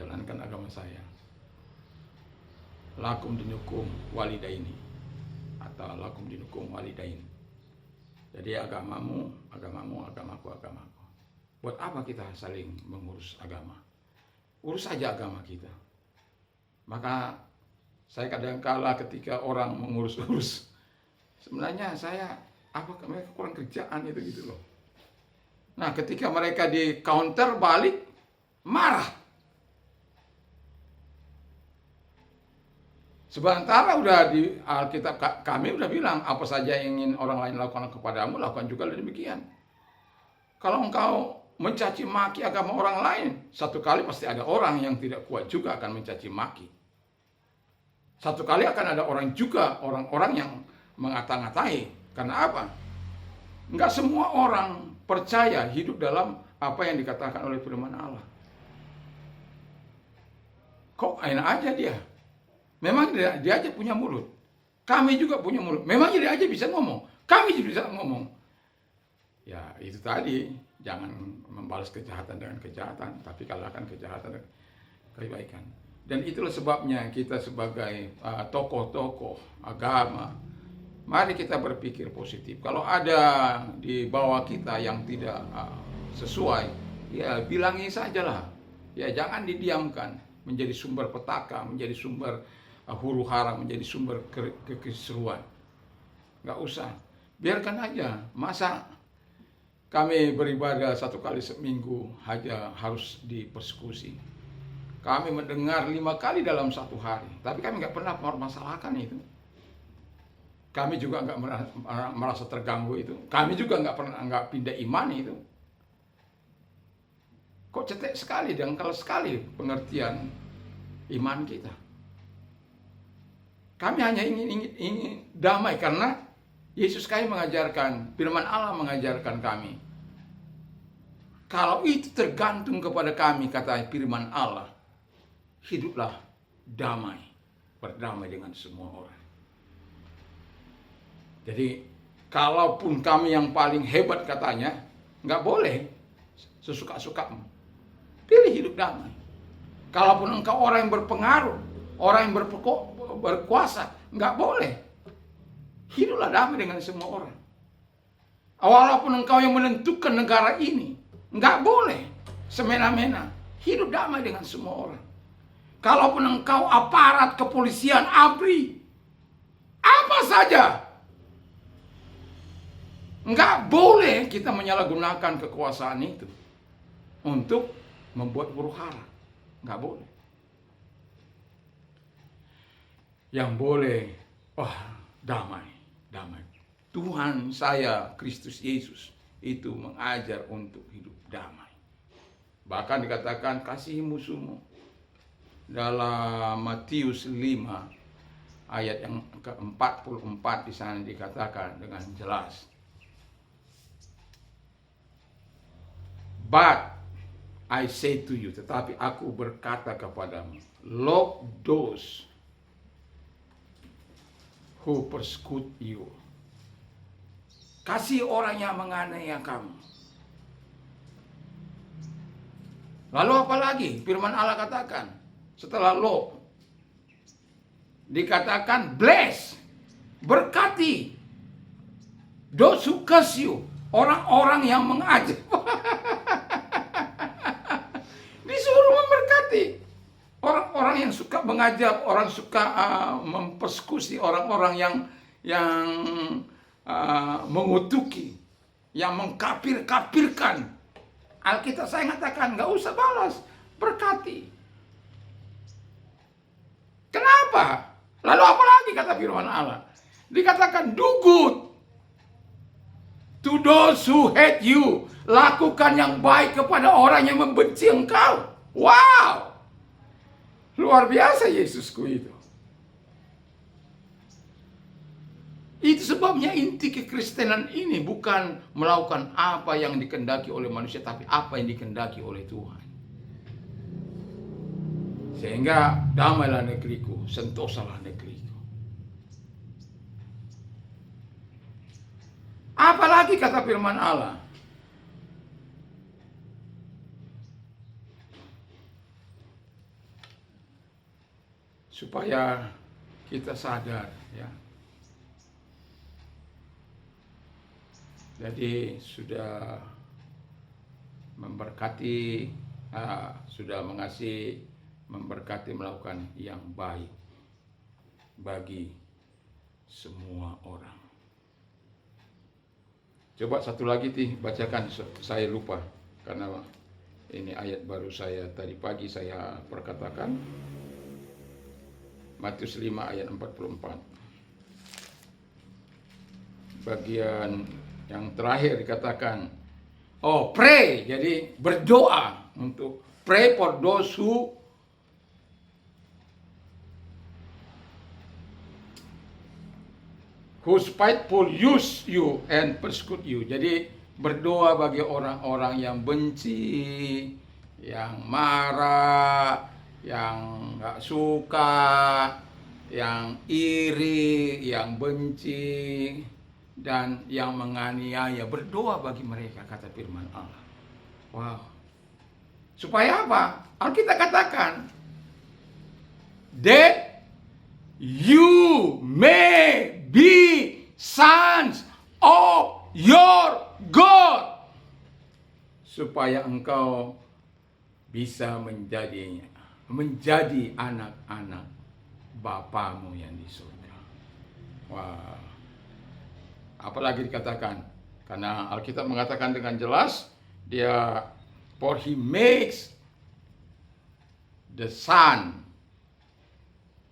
jalankan agama saya. Lakum dinukum walidaini. Atau lakum dinukum walidain. Jadi agamamu, agamaku. Buat apa kita saling mengurus agama? Urus saja agama kita. Maka saya kadang-kala ketika orang mengurus-urus, sebenarnya saya mereka kurang kerjaan itu gitu loh. Nah, ketika mereka di counter balik, marah. Sementara udah di Alkitab kami udah bilang, apa saja yang ingin orang lain lakukan kepadamu, lakukan juga demikian. Kalau engkau mencaci maki agama orang lain, satu kali pasti ada orang yang tidak kuat juga akan mencaci maki. Satu kali akan ada orang-orang yang mengata-ngatai. Karena apa? Enggak semua orang percaya hidup dalam apa yang dikatakan oleh firman Allah. Kok enak aja dia? Memang dia aja punya mulut. Kami juga punya mulut. Memang dia aja bisa ngomong. Kami juga bisa ngomong. Ya itu tadi. Jangan membalas kejahatan dengan kejahatan. Tapi kalahkan kejahatan dengan kebaikan. Dan itulah sebabnya kita sebagai tokoh-tokoh agama, mari kita berpikir positif. Kalau ada di bawah kita yang tidak sesuai, ya bilangi sajalah. Ya jangan didiamkan. Menjadi sumber petaka, menjadi sumber huru hara, menjadi sumber kekisruan. Nggak usah, biarkan aja. Masa kami beribadah 1 kali seminggu aja harus dipersekusi? Kami mendengar 5 kali dalam 1 hari, tapi kami nggak pernah mempermasalahkan itu. Kami juga nggak merasa terganggu itu. Kami juga nggak pindah iman itu. Kok cetek sekali dan kalau sekali pengertian iman kita. Kami hanya ingin damai karena Yesus kami mengajarkan, firman Allah mengajarkan kami. Kalau itu tergantung kepada kami, kata firman Allah, hiduplah damai, berdamai dengan semua orang. Jadi, kalaupun kami yang paling hebat katanya, nggak boleh sesuka-sukamu. Pilih hidup damai. Kalaupun engkau orang yang berpengaruh, orang yang berkuasa, nggak boleh. Hiduplah damai dengan semua orang. Walaupun engkau yang menentukan negara ini, nggak boleh semena-mena. Hidup damai dengan semua orang. Kalaupun engkau aparat kepolisian, ABRI, apa saja, nggak boleh kita menyalahgunakan kekuasaan itu untuk membuat huru-hara. Nggak boleh. Yang boleh, damai, damai. Tuhan saya, Kristus Yesus, itu mengajar untuk hidup damai. Bahkan dikatakan, kasihi musuhmu. Dalam Matius 5, ayat yang ke-44 di sana dikatakan dengan jelas. But I say to you, tetapi aku berkata kepadamu, love those who persecute you. Kasih orang yang menganiaya kamu. Lalu apa lagi? Firman Allah katakan, setelah love, dikatakan bless, berkati those who curse you, orang-orang yang mengajak. Disuruh memberkati orang-orang yang suka mengajak, orang suka mempersekusi, orang-orang yang mengutuki, yang mengkafirkan. Alkitab saya mengatakan nggak usah balas, berkati. Kenapa? Lalu apa lagi kata firman Allah? Dikatakan do good to those who hate you. Lakukan yang baik kepada orang yang membenci engkau. Wow! Luar biasa Yesusku itu. Itu sebabnya inti kekristenan ini bukan melakukan apa yang dikehendaki oleh manusia, tapi apa yang dikehendaki oleh Tuhan. Sehingga damailah negeriku, sentosalah negeriku. Apalagi kata firman Allah? Supaya kita sadar, ya. Jadi sudah memberkati, sudah mengasihi, memberkati, melakukan yang baik bagi semua orang. Coba satu lagi bacakan, saya lupa karena ini ayat baru saya tadi pagi saya perkatakan. Matius 5 ayat 44. Bagian yang terakhir dikatakan, pray, jadi berdoa untuk pray for those who spiteful use you and persecute you. Jadi berdoa bagi orang-orang yang benci, yang marah, yang nggak suka, yang iri, yang benci, dan yang menganiaya. Berdoa bagi mereka, kata firman Allah. Wow. Supaya apa? Alkitab katakan, that you may be sons of your God. Supaya engkau bisa menjadi anak-anak Bapamu yang di surga. Wah. Apalagi dikatakan, karena Alkitab mengatakan dengan jelas, for he makes the sun.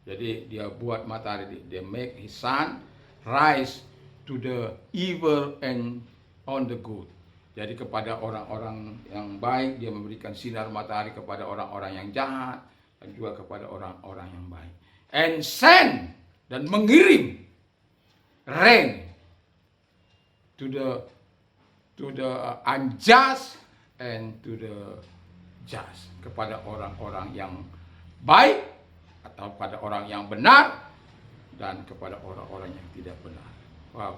Jadi dia buat matahari, dia make his sun rise to the evil and on the good. Jadi kepada orang-orang yang baik dia memberikan sinar matahari, kepada orang-orang yang jahat dan juga kepada orang-orang yang baik. And send, dan mengirim rain to the unjust and to the just, kepada orang-orang yang baik atau pada orang yang benar dan kepada orang-orang yang tidak benar. Wow,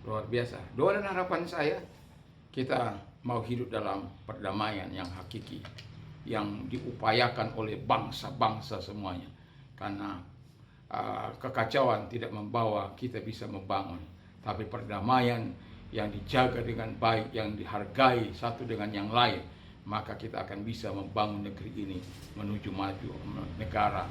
luar biasa. Doa dan harapan saya, kita mau hidup dalam perdamaian yang hakiki, yang diupayakan oleh bangsa-bangsa semuanya. Karena kekacauan tidak membawa kita bisa membangun, tapi perdamaian yang dijaga dengan baik, yang dihargai satu dengan yang lain, maka kita akan bisa membangun negeri ini menuju maju, negara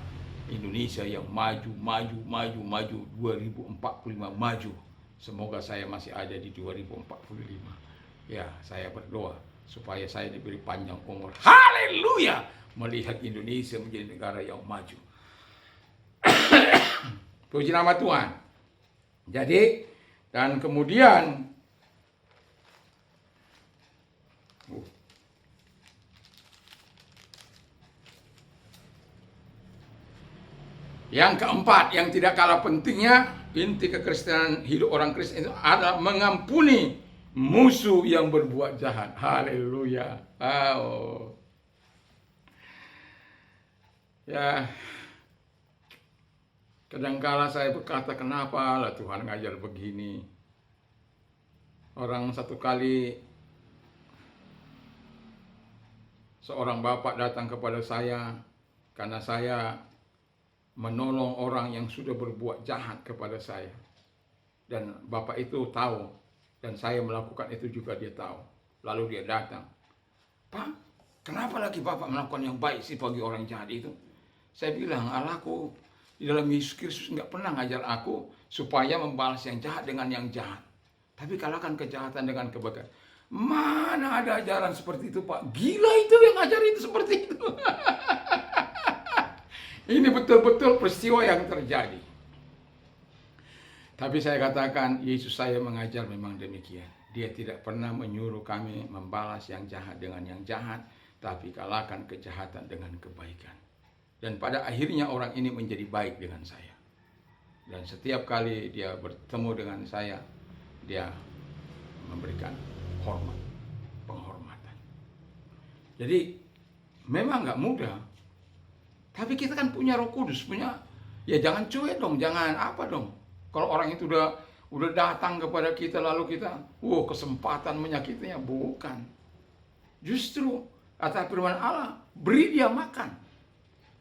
Indonesia yang maju 2045 maju. Semoga saya masih ada di 2045. Ya, saya berdoa supaya saya diberi panjang umur. Haleluya! Melihat Indonesia menjadi negara yang maju. Puji nama Tuhan. Jadi, dan kemudian yang keempat, yang tidak kalah pentingnya, inti kekristenan hidup orang Kristen itu adalah mengampuni musuh yang berbuat jahat. Haleluya. Oh. Ya, kadangkala saya berkata, kenapa lah Tuhan ngajar begini. Orang satu kali, seorang bapak datang kepada saya karena saya menolong orang yang sudah berbuat jahat kepada saya. Dan bapak itu tahu, dan saya melakukan itu juga dia tahu. Lalu dia datang, Pak, kenapa lagi bapak melakukan yang baik sih bagi orang jahat itu? Saya bilang, Allahku di dalam Yesus Kristus nggak pernah ngajar aku supaya membalas yang jahat dengan yang jahat, tapi kalahkan kejahatan dengan kebaikan. Mana ada ajaran seperti itu, Pak? Gila itu yang ngajar itu seperti itu. Ini betul-betul peristiwa yang terjadi. Tapi saya katakan, Yesus saya mengajar memang demikian. Dia tidak pernah menyuruh kami membalas yang jahat dengan yang jahat, tapi kalahkan kejahatan dengan kebaikan. Dan pada akhirnya orang ini menjadi baik dengan saya. Dan setiap kali dia bertemu dengan saya, dia memberikan hormat, penghormatan. Jadi memang nggak mudah. Tapi kita kan punya Roh Kudus, ya jangan cuek dong, jangan apa dong. Kalau orang itu udah datang kepada kita lalu kita, kesempatan menyakitinya, bukan. Justru kata firman Allah, beri dia makan.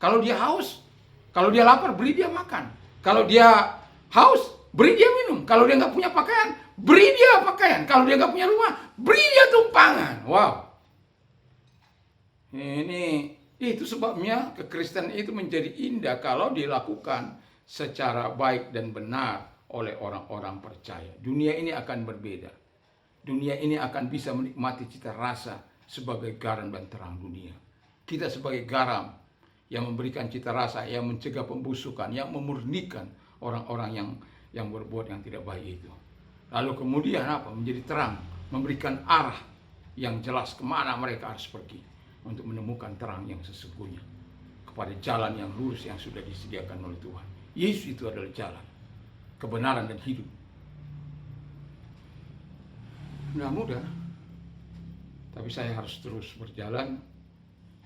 Kalau dia haus, kalau dia lapar, beri dia makan. Kalau dia haus, beri dia minum. Kalau dia nggak punya pakaian, beri dia pakaian. Kalau dia nggak punya rumah, beri dia tumpangan. Wow. Itu sebabnya kekristenan itu menjadi indah kalau dilakukan secara baik dan benar oleh orang-orang percaya. Dunia ini akan berbeda. Dunia ini akan bisa menikmati cita rasa sebagai garam dan terang dunia. Kita sebagai garam yang memberikan cita rasa, yang mencegah pembusukan, yang memurnikan orang-orang yang berbuat yang tidak baik itu. Lalu kemudian apa? Menjadi terang, memberikan arah yang jelas kemana mereka harus pergi untuk menemukan terang yang sesungguhnya kepada jalan yang lurus yang sudah disediakan oleh Tuhan. Yesus itu adalah jalan, kebenaran dan hidup. Nggak mudah, tapi saya harus terus berjalan.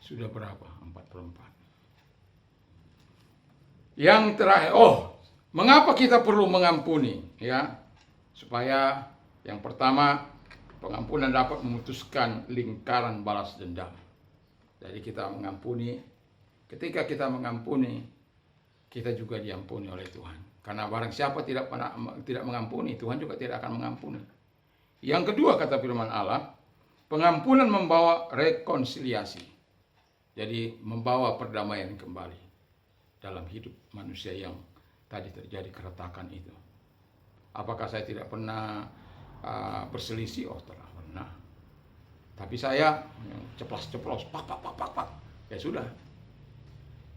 Sudah berapa? 44. Yang terakhir, mengapa kita perlu mengampuni? Ya, supaya yang pertama, pengampunan dapat memutuskan lingkaran balas dendam. Jadi kita mengampuni, ketika kita mengampuni, kita juga diampuni oleh Tuhan. Karena barang siapa tidak mengampuni, Tuhan juga tidak akan mengampuni. Yang kedua kata firman Allah, pengampunan membawa rekonsiliasi. Jadi membawa perdamaian kembali dalam hidup manusia yang tadi terjadi keretakan itu. Apakah saya tidak pernah berselisih? Telah pernah. Tapi saya ceplos-ceplos, pak, ya sudah.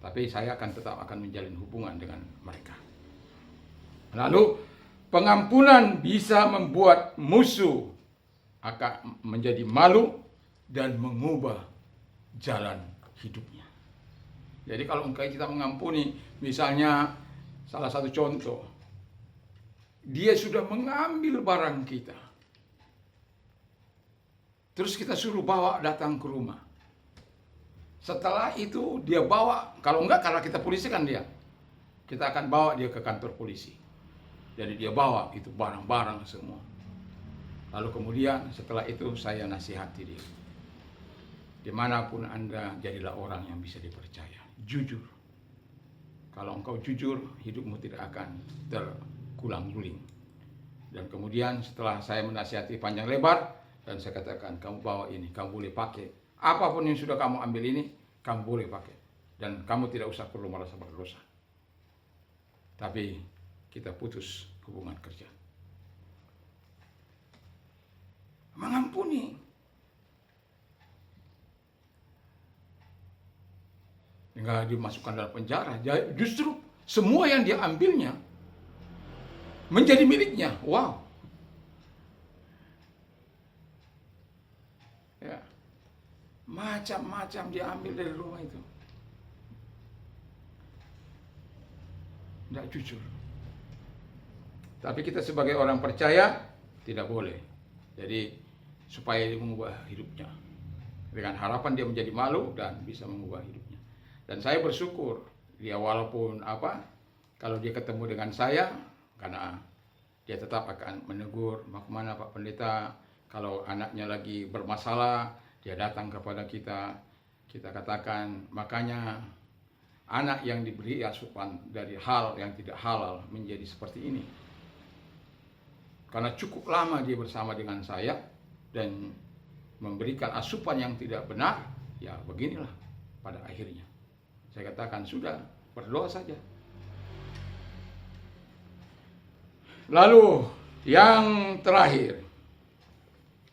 Tapi saya tetap akan menjalin hubungan dengan mereka. Lalu pengampunan bisa membuat musuh akan menjadi malu dan mengubah jalan hidupnya. Jadi kalau kita mengampuni, misalnya salah satu contoh, dia sudah mengambil barang kita. Terus kita suruh bawa datang ke rumah. Setelah itu dia bawa, kalau enggak karena kita polisi kan dia, kita akan bawa dia ke kantor polisi. Jadi dia bawa itu barang-barang semua. Lalu kemudian setelah itu saya nasihati dia. Dimanapun Anda, jadilah orang yang bisa dipercaya. Jujur. Kalau engkau jujur, hidupmu tidak akan tergulang-guling. Dan kemudian setelah saya menasihati panjang lebar, dan saya katakan, kamu bawa ini, kamu boleh pakai. Apapun yang sudah kamu ambil ini, kamu boleh pakai. Dan kamu tidak usah perlu merasa berdosa. Tapi kita putus hubungan kerja. Mengampuni. Enggak dimasukkan dalam penjara. Justru semua yang dia ambilnya menjadi miliknya. Wow. Ya. Macam-macam dia ambil dari rumah itu. Tidak jujur. Tapi kita sebagai orang percaya tidak boleh. Jadi supaya dia mengubah hidupnya. Dengan harapan dia menjadi malu dan bisa mengubah hidupnya. Dan saya bersyukur dia walaupun kalau dia ketemu dengan saya, karena dia tetap akan menegur, mau kemana Pak Pendeta, kalau anaknya lagi bermasalah, dia datang kepada kita, kita katakan, makanya anak yang diberi asupan dari hal yang tidak halal menjadi seperti ini. Karena cukup lama dia bersama dengan saya dan memberikan asupan yang tidak benar, ya beginilah pada akhirnya. Saya katakan, sudah, berdoa saja. Lalu yang terakhir,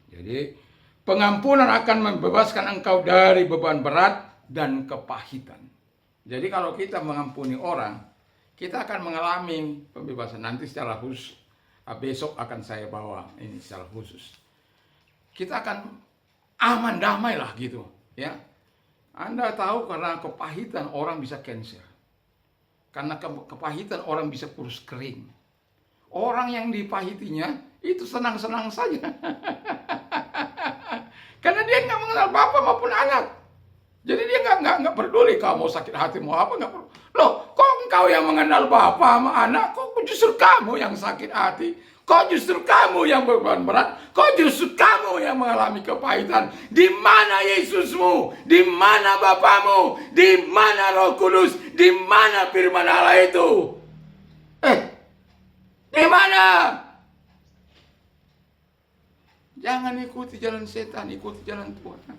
jadi pengampunan akan membebaskan engkau dari beban berat dan kepahitan. Jadi kalau kita mengampuni orang, kita akan mengalami pembebasan. Nanti secara khusus, besok akan saya bawa ini secara khusus. Kita akan aman, damai lah gitu, ya. Anda tahu karena kepahitan orang bisa cancer. Karena kepahitan orang bisa kurus kering. Orang yang dipahitinya itu senang-senang saja. Karena dia nggak mengenal bapak maupun anak. Jadi dia nggak peduli kamu sakit hati mau apa, nggak perlu. Loh, kok engkau yang mengenal bapak sama anak, kok justru kamu yang sakit hati? Kok justru kamu yang beban berat? Kok justru kamu yang mengalami kepahitan? Di mana Yesusmu? Di mana Bapamu? Di mana Roh Kudus? Di mana firman Allah itu? Di mana? Jangan ikuti jalan setan, ikuti jalan Tuhan.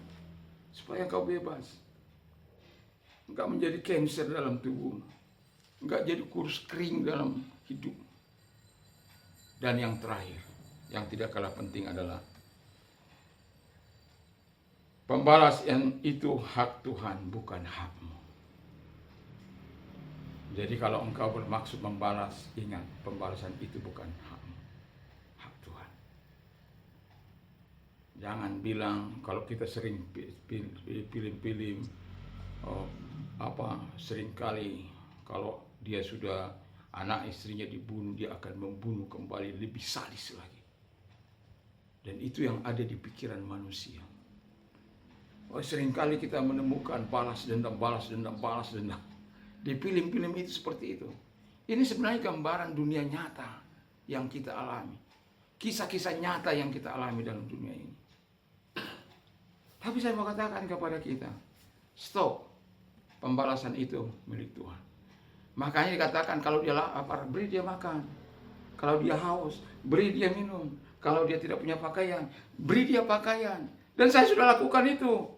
Supaya kau bebas. Enggak menjadi cancer dalam tubuh. Enggak jadi kurus kering dalam hidup. Dan yang terakhir, yang tidak kalah penting adalah pembalasan itu hak Tuhan, bukan hakmu. Jadi kalau engkau bermaksud membalas, ingat, pembalasan itu bukan hakmu, hak Tuhan. Jangan bilang kalau kita sering pilih-pilih, seringkali kalau dia sudah anak istrinya dibunuh, dia akan membunuh kembali lebih sadis lagi. Dan itu yang ada di pikiran manusia. Seringkali kita menemukan balas dendam. Di film-film itu seperti itu. Ini sebenarnya gambaran dunia nyata yang kita alami. Kisah-kisah nyata yang kita alami dalam dunia ini. Tapi saya mau katakan kepada kita, stop. Pembalasan itu milik Tuhan. Makanya dikatakan kalau dia lapar, beri dia makan. Kalau dia haus, beri dia minum. Kalau dia tidak punya pakaian, beri dia pakaian. Dan saya sudah lakukan itu.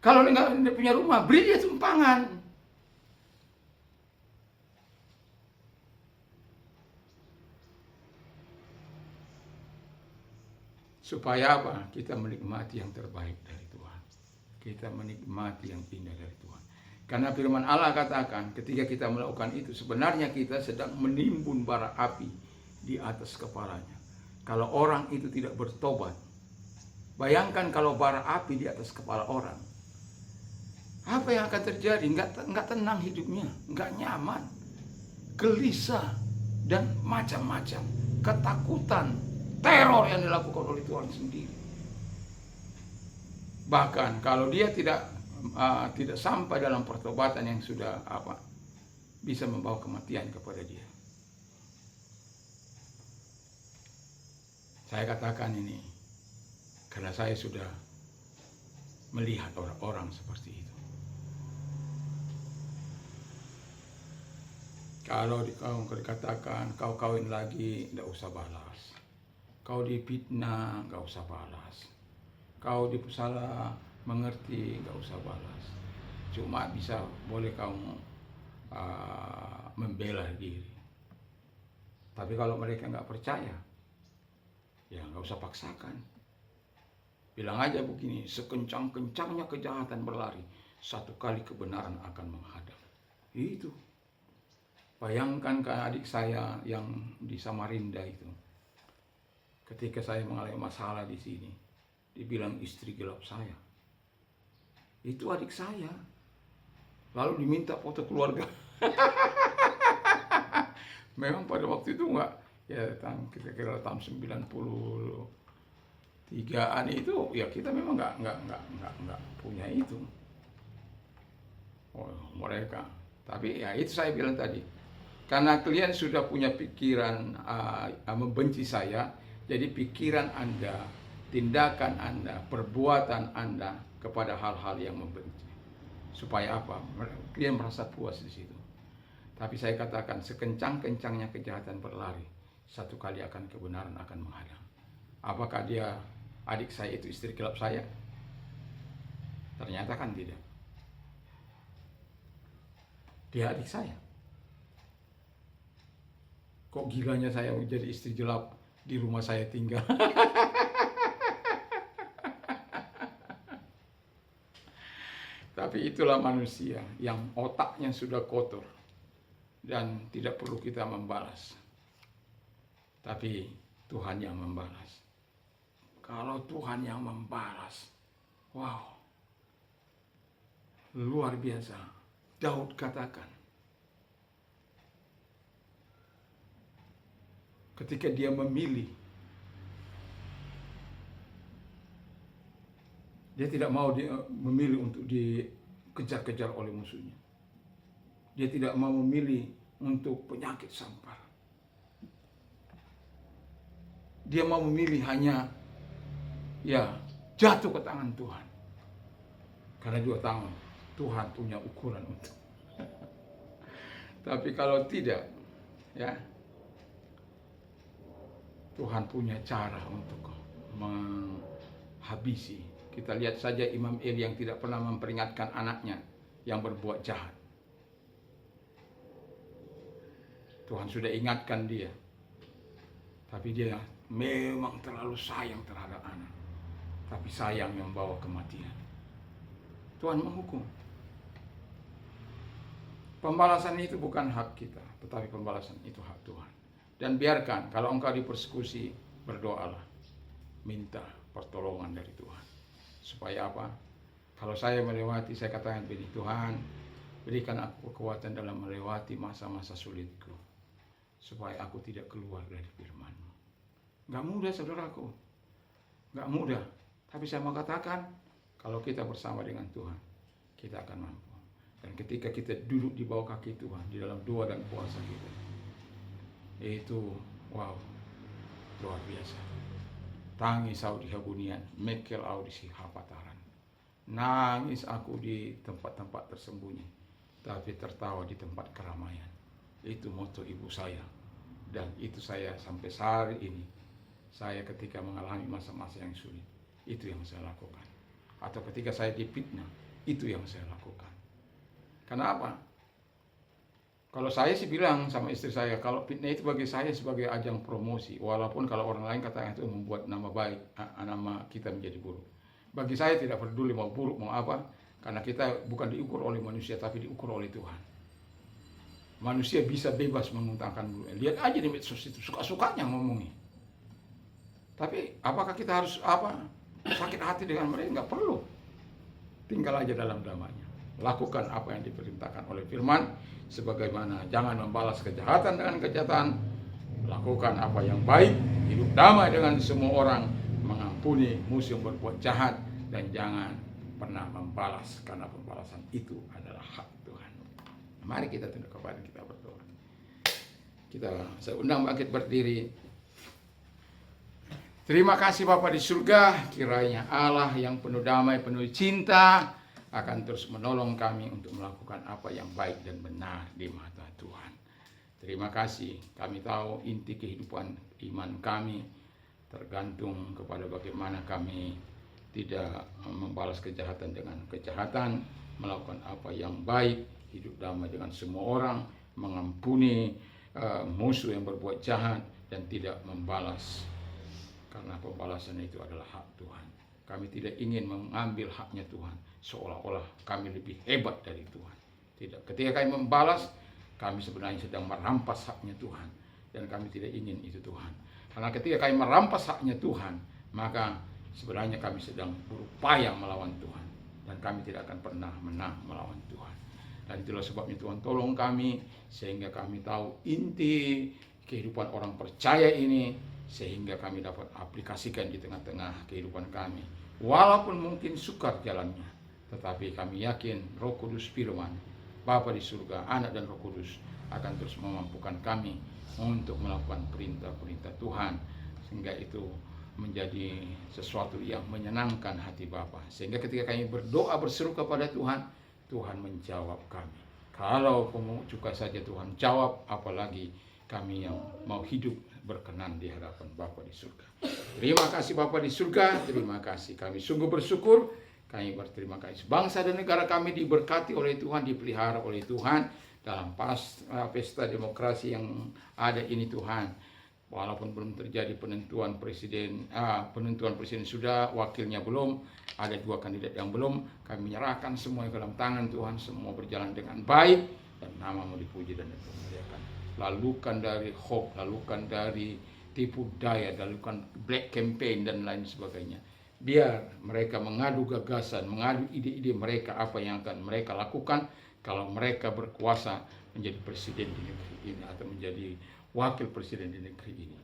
Kalau dia nggak punya rumah, beri dia tumpangan. Supaya apa? Kita menikmati yang terbaik dari Tuhan. Kita menikmati yang indah dari Tuhan. Karena firman Allah katakan, ketika kita melakukan itu, sebenarnya kita sedang menimbun bara api di atas kepalanya. Kalau orang itu tidak bertobat, bayangkan kalau bara api di atas kepala orang, apa yang akan terjadi? Nggak tenang hidupnya, nggak nyaman, gelisah, dan macam-macam. ketakutan, teror yang dilakukan oleh Tuhan sendiri. Bahkan kalau dia tidak sampai dalam pertobatan yang sudah bisa membawa kematian kepada dia. Saya katakan ini karena saya sudah melihat orang-orang seperti itu. Kalau kau dikatakan kau kawin lagi, tidak usah balas. Kau difitnah, nggak usah balas. Kau salah mengerti, nggak usah balas. Cuma boleh kamu membela diri. Tapi kalau mereka nggak percaya, ya nggak usah paksakan. Bilang aja begini, sekencang-kencangnya kejahatan berlari, satu kali kebenaran akan menghadap. Itu. Bayangkan ke adik saya yang di Samarinda itu. Ketika saya mengalami masalah di sini, dibilang istri gelap saya. Itu adik saya. Lalu diminta foto keluarga. Memang pada waktu itu enggak, ya kira-kira tahun 93-an itu, ya kita memang enggak punya itu. Oh, mereka. Tapi ya itu saya bilang tadi. Karena kalian sudah punya pikiran membenci saya, jadi pikiran Anda, tindakan Anda, perbuatan Anda kepada hal-hal yang membenci. Supaya apa? Kalian merasa puas di situ. Tapi saya katakan, sekencang-kencangnya kejahatan berlari, satu kali kebenaran akan menghadang. Apakah dia adik saya itu istri gelap saya? Ternyata kan tidak. Dia adik saya. Kok gilanya saya menjadi istri gelap di rumah saya tinggal? Tapi itulah manusia yang otaknya sudah kotor dan tidak perlu kita membalas. Tapi Tuhan yang membalas. Kalau Tuhan yang membalas, wow, luar biasa. Daud katakan, ketika dia memilih, dia tidak mau memilih untuk dikejar-kejar oleh musuhnya. Dia tidak mau memilih untuk penyakit sampar. Dia mau memilih hanya jatuh ke tangan Tuhan. Karena dia tahu Tuhan punya ukuran untuk. Tapi kalau tidak, ya Tuhan punya cara untuk menghabisi. Kita lihat saja Imam Eli yang tidak pernah memperingatkan anaknya yang berbuat jahat. Tuhan sudah ingatkan dia. Tapi dia memang terlalu sayang terhadap anak. Tapi sayang yang membawa kematian. Tuhan menghukum. Pembalasan itu bukan hak kita, tetapi pembalasan itu hak Tuhan. Dan biarkan, kalau engkau dipersekusi, berdoalah. Minta pertolongan dari Tuhan. Supaya apa? Kalau saya melewati, saya katakan begini, Tuhan, berikan aku kekuatan dalam melewati masa-masa sulitku. Supaya aku tidak keluar dari firman-Mu. Gak mudah, saudaraku. Gak mudah. Tapi saya mau katakan, kalau kita bersama dengan Tuhan, kita akan mampu. Dan ketika kita duduk di bawah kaki Tuhan, di dalam doa dan puasa kita, itu, wow, luar biasa. Tangis aku di habunian, mekel aku di hapataran. Nangis aku di tempat-tempat tersembunyi, tapi tertawa di tempat keramaian. Itu moto ibu saya. Dan itu saya sampai hari ini. Saya ketika mengalami masa-masa yang sulit, itu yang saya lakukan. Atau ketika saya difitnah, itu yang saya lakukan. Kenapa? Kalau saya sih bilang sama istri saya, kalau fitnah itu bagi saya sebagai ajang promosi. Walaupun kalau orang lain katakan itu membuat nama baik, nama kita menjadi buruk. Bagi saya tidak peduli mau buruk, mau apa. Karena kita bukan diukur oleh manusia, tapi diukur oleh Tuhan. Manusia bisa bebas mengutangkan buruk. Lihat aja di medsos itu, suka-sukanya ngomongin. Tapi apakah kita harus sakit hati dengan mereka? Nggak perlu. Tinggal aja dalam damainya. Lakukan apa yang diperintahkan oleh firman, sebagaimana jangan membalas kejahatan dengan kejahatan, lakukan apa yang baik, hidup damai dengan semua orang, mengampuni musuh yang berbuat jahat, dan jangan pernah membalas, karena pembalasan itu adalah hak Tuhan. Mari kita tunduk kepada kita berdoa. Saya undang bangkit berdiri. Terima kasih Bapa di surga, kiranya Allah yang penuh damai, penuh cinta akan terus menolong kami untuk melakukan apa yang baik dan benar di mata Tuhan. Terima kasih, kami tahu inti kehidupan iman kami tergantung kepada bagaimana kami tidak membalas kejahatan dengan kejahatan, melakukan apa yang baik, hidup damai dengan semua orang, mengampuni musuh yang berbuat jahat, dan tidak membalas, karena pembalasan itu adalah hak Tuhan. Kami tidak ingin mengambil haknya Tuhan, seolah-olah kami lebih hebat dari Tuhan. Tidak, ketika kami membalas, kami sebenarnya sedang merampas haknya Tuhan, dan kami tidak ingin itu Tuhan. Karena ketika kami merampas haknya Tuhan, maka sebenarnya kami sedang berupaya melawan Tuhan, dan kami tidak akan pernah menang melawan Tuhan. Dan itulah sebabnya Tuhan tolong kami, sehingga kami tahu inti kehidupan orang percaya ini, sehingga kami dapat aplikasikan di tengah-tengah kehidupan kami. Walaupun mungkin sukar jalannya, tetapi kami yakin Roh Kudus firman, Bapa di surga, Anak dan Roh Kudus akan terus memampukan kami untuk melakukan perintah-perintah Tuhan, sehingga itu menjadi sesuatu yang menyenangkan hati Bapa. Sehingga ketika kami berdoa berseru kepada Tuhan, Tuhan menjawab kami. Kalau pemungut cukai saja Tuhan jawab, apalagi kami yang mau hidup berkenan di hadapan Bapa di surga. Terima kasih Bapa di surga, terima kasih. Kami sungguh bersyukur, kami berterima kasih. Bangsa dan negara kami diberkati oleh Tuhan, dipelihara oleh Tuhan dalam pesta demokrasi yang ada ini Tuhan. Walaupun belum terjadi penentuan presiden sudah, wakilnya belum, ada 2 kandidat yang belum, kami menyerahkan semua ke dalam tangan Tuhan, semua berjalan dengan baik, dan nama-Mu dipuji dan dimuliakan. Lalukan dari hoax, lalukan dari tipu daya, lalukan black campaign dan lain sebagainya. Biar mereka mengadu gagasan, mengadu ide-ide mereka, apa yang akan mereka lakukan kalau mereka berkuasa menjadi presiden di negeri ini atau menjadi wakil presiden di negeri ini.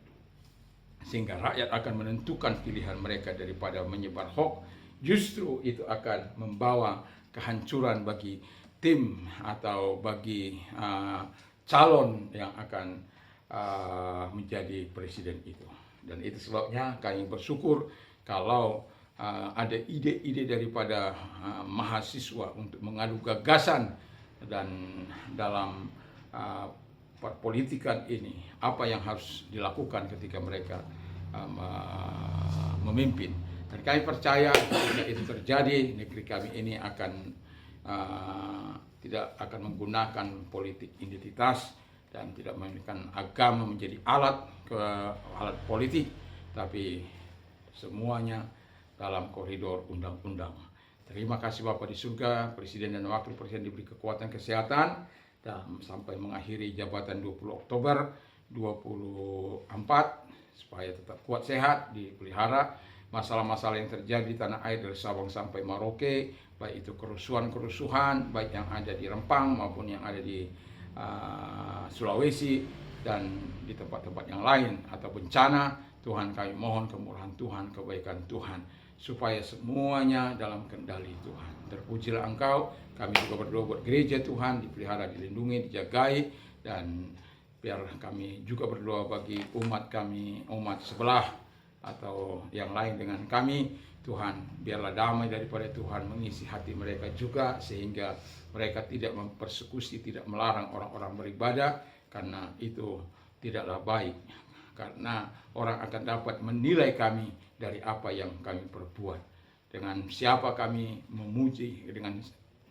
Sehingga rakyat akan menentukan pilihan mereka daripada menyebar hoax. Justru itu akan membawa kehancuran bagi tim atau bagi calon yang akan menjadi presiden itu. Dan itu sebabnya kami bersyukur kalau ada ide-ide daripada mahasiswa untuk mengadu gagasan, dan dalam perpolitikan ini apa yang harus dilakukan ketika mereka memimpin. Dan kami percaya jika itu terjadi, negeri kami ini akan tidak akan menggunakan politik identitas dan tidak menggunakan agama menjadi alat politik, tapi semuanya dalam koridor undang-undang. Terima kasih Bapa di surga, Presiden dan Wakil Presiden diberi kekuatan kesehatan dan sampai mengakhiri jabatan 20 Oktober 2024 supaya tetap kuat sehat, dipelihara. Masalah-masalah yang terjadi di tanah air dari Sabang sampai Merauke, baik itu kerusuhan-kerusuhan, baik yang ada di Rempang maupun yang ada di Sulawesi dan di tempat-tempat yang lain, atau bencana, Tuhan kami mohon kemurahan Tuhan, kebaikan Tuhan, supaya semuanya dalam kendali Tuhan. Terpujilah Engkau. Kami juga berdoa buat gereja Tuhan, dipelihara, dilindungi, dijagai, dan biar kami juga berdoa bagi umat kami, umat sebelah atau yang lain dengan kami. Tuhan, biarlah damai daripada Tuhan mengisi hati mereka juga, sehingga mereka tidak mempersekusi, tidak melarang orang-orang beribadah, karena itu tidaklah baik. Karena orang akan dapat menilai kami dari apa yang kami perbuat. Dengan siapa kami memuji, dengan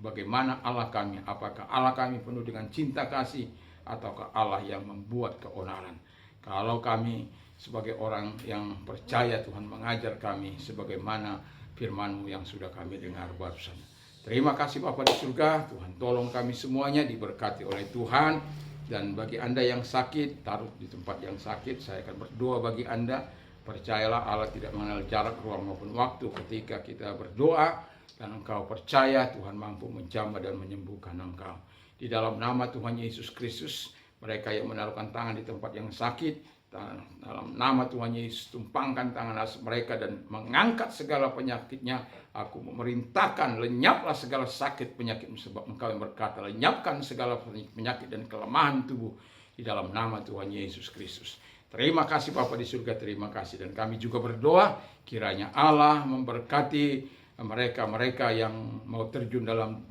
bagaimana Allah kami, apakah Allah kami penuh dengan cinta kasih, ataukah Allah yang membuat keonaran. Kalau kami sebagai orang yang percaya, Tuhan mengajar kami sebagaimana firman-Mu yang sudah kami dengar barusan. Terima kasih Bapa di surga, Tuhan tolong kami semuanya diberkati oleh Tuhan. Dan bagi Anda yang sakit, taruh di tempat yang sakit, saya akan berdoa bagi Anda. Percayalah Allah tidak mengenal jarak, ruang maupun waktu ketika kita berdoa, dan engkau percaya Tuhan mampu menjamah dan menyembuhkan engkau. Di dalam nama Tuhan Yesus Kristus, mereka yang menaruhkan tangan di tempat yang sakit, dalam nama Tuhan Yesus, tumpangkan tangan atas mereka dan mengangkat segala penyakitnya. Aku memerintahkan, lenyaplah segala sakit penyakit, sebab Engkau yang berkata, lenyapkan segala penyakit dan kelemahan tubuh di dalam nama Tuhan Yesus Kristus. Terima kasih Bapa di surga, terima kasih. Dan kami juga berdoa, kiranya Allah memberkati mereka-mereka yang mau terjun dalam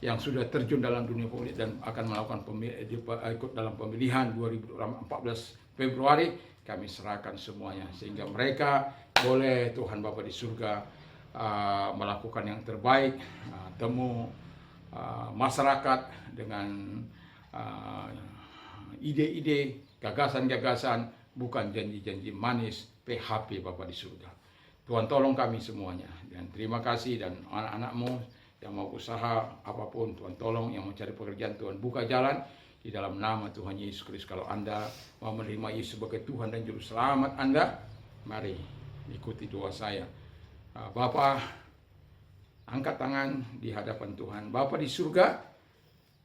yang sudah terjun dalam dunia politik dan akan melakukan ikut dalam pemilihan 2014 Februari. Kami serahkan semuanya sehingga mereka boleh Tuhan Bapa di surga melakukan yang terbaik, temu masyarakat dengan ide-ide, gagasan-gagasan, bukan janji-janji manis PHP Bapa di surga. Tuhan tolong kami semuanya, dan terima kasih. Dan anak-anakmu yang mau usaha apapun, Tuhan tolong. Yang mau cari pekerjaan, Tuhan buka jalan di dalam nama Tuhan Yesus Kristus. Kalau Anda mau menerima Yesus sebagai Tuhan dan Juru Selamat Anda, mari ikuti doa saya. Bapa, angkat tangan di hadapan Tuhan. Bapa di surga,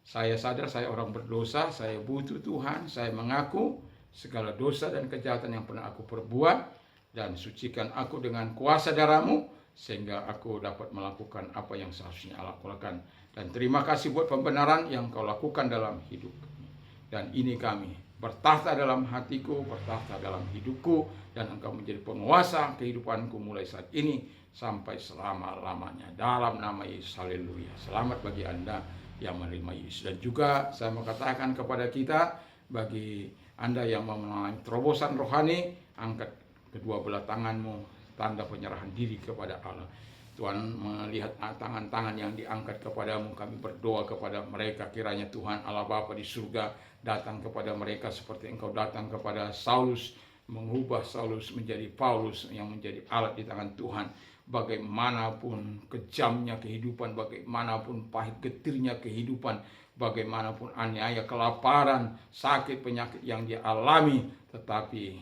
saya sadar saya orang berdosa, saya butuh Tuhan, saya mengaku segala dosa dan kejahatan yang pernah aku perbuat, dan sucikan aku dengan kuasa darah-Mu, sehingga aku dapat melakukan apa yang seharusnya Allah lakukan. Dan terima kasih buat pembenaran yang Kau lakukan dalam hidup kami. Dan ini kami bertahta dalam hatiku, bertahta dalam hidupku, dan Engkau menjadi penguasa kehidupanku mulai saat ini sampai selama-lamanya. Dalam nama Yesus, haleluya. Selamat bagi Anda yang menerima Yesus. Dan juga saya mau katakan kepada kita, bagi Anda yang mau mengalami terobosan rohani, angkat kedua belah tanganmu, tanda penyerahan diri kepada Allah. Tuhan melihat tangan-tangan yang diangkat kepadamu, kami berdoa kepada mereka, kiranya Tuhan Allah Bapa di surga datang kepada mereka seperti Engkau datang kepada Saulus, mengubah Saulus menjadi Paulus yang menjadi alat di tangan Tuhan. Bagaimanapun kejamnya kehidupan, bagaimanapun pahit getirnya kehidupan, bagaimanapun aniaya, kelaparan, sakit, penyakit yang dia alami, tetapi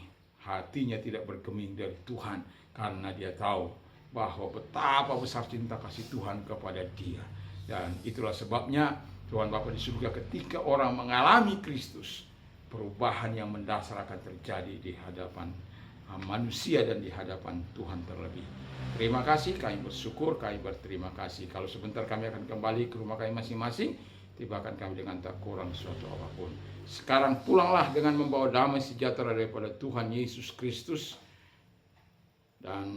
hatinya tidak bergeming dari Tuhan, karena dia tahu bahwa betapa besar cinta kasih Tuhan kepada dia. Dan itulah sebabnya Tuhan Bapa di surga, ketika orang mengalami Kristus, perubahan yang mendasar akan terjadi di hadapan manusia dan di hadapan Tuhan terlebih. Terima kasih, kami bersyukur, kami berterima kasih. Kalau sebentar kami akan kembali ke rumah kami masing-masing, tibakan kami dengan tak kurang suatu apapun. Sekarang pulanglah dengan membawa damai sejahtera daripada Tuhan Yesus Kristus, dan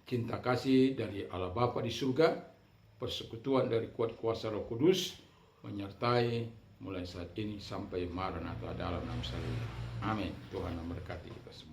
cinta kasih dari Allah Bapa di surga, persekutuan dari kuat kuasa Roh Kudus menyertai mulai saat ini sampai Maranatha dalam nama Amin. Tuhan memberkati kita semua.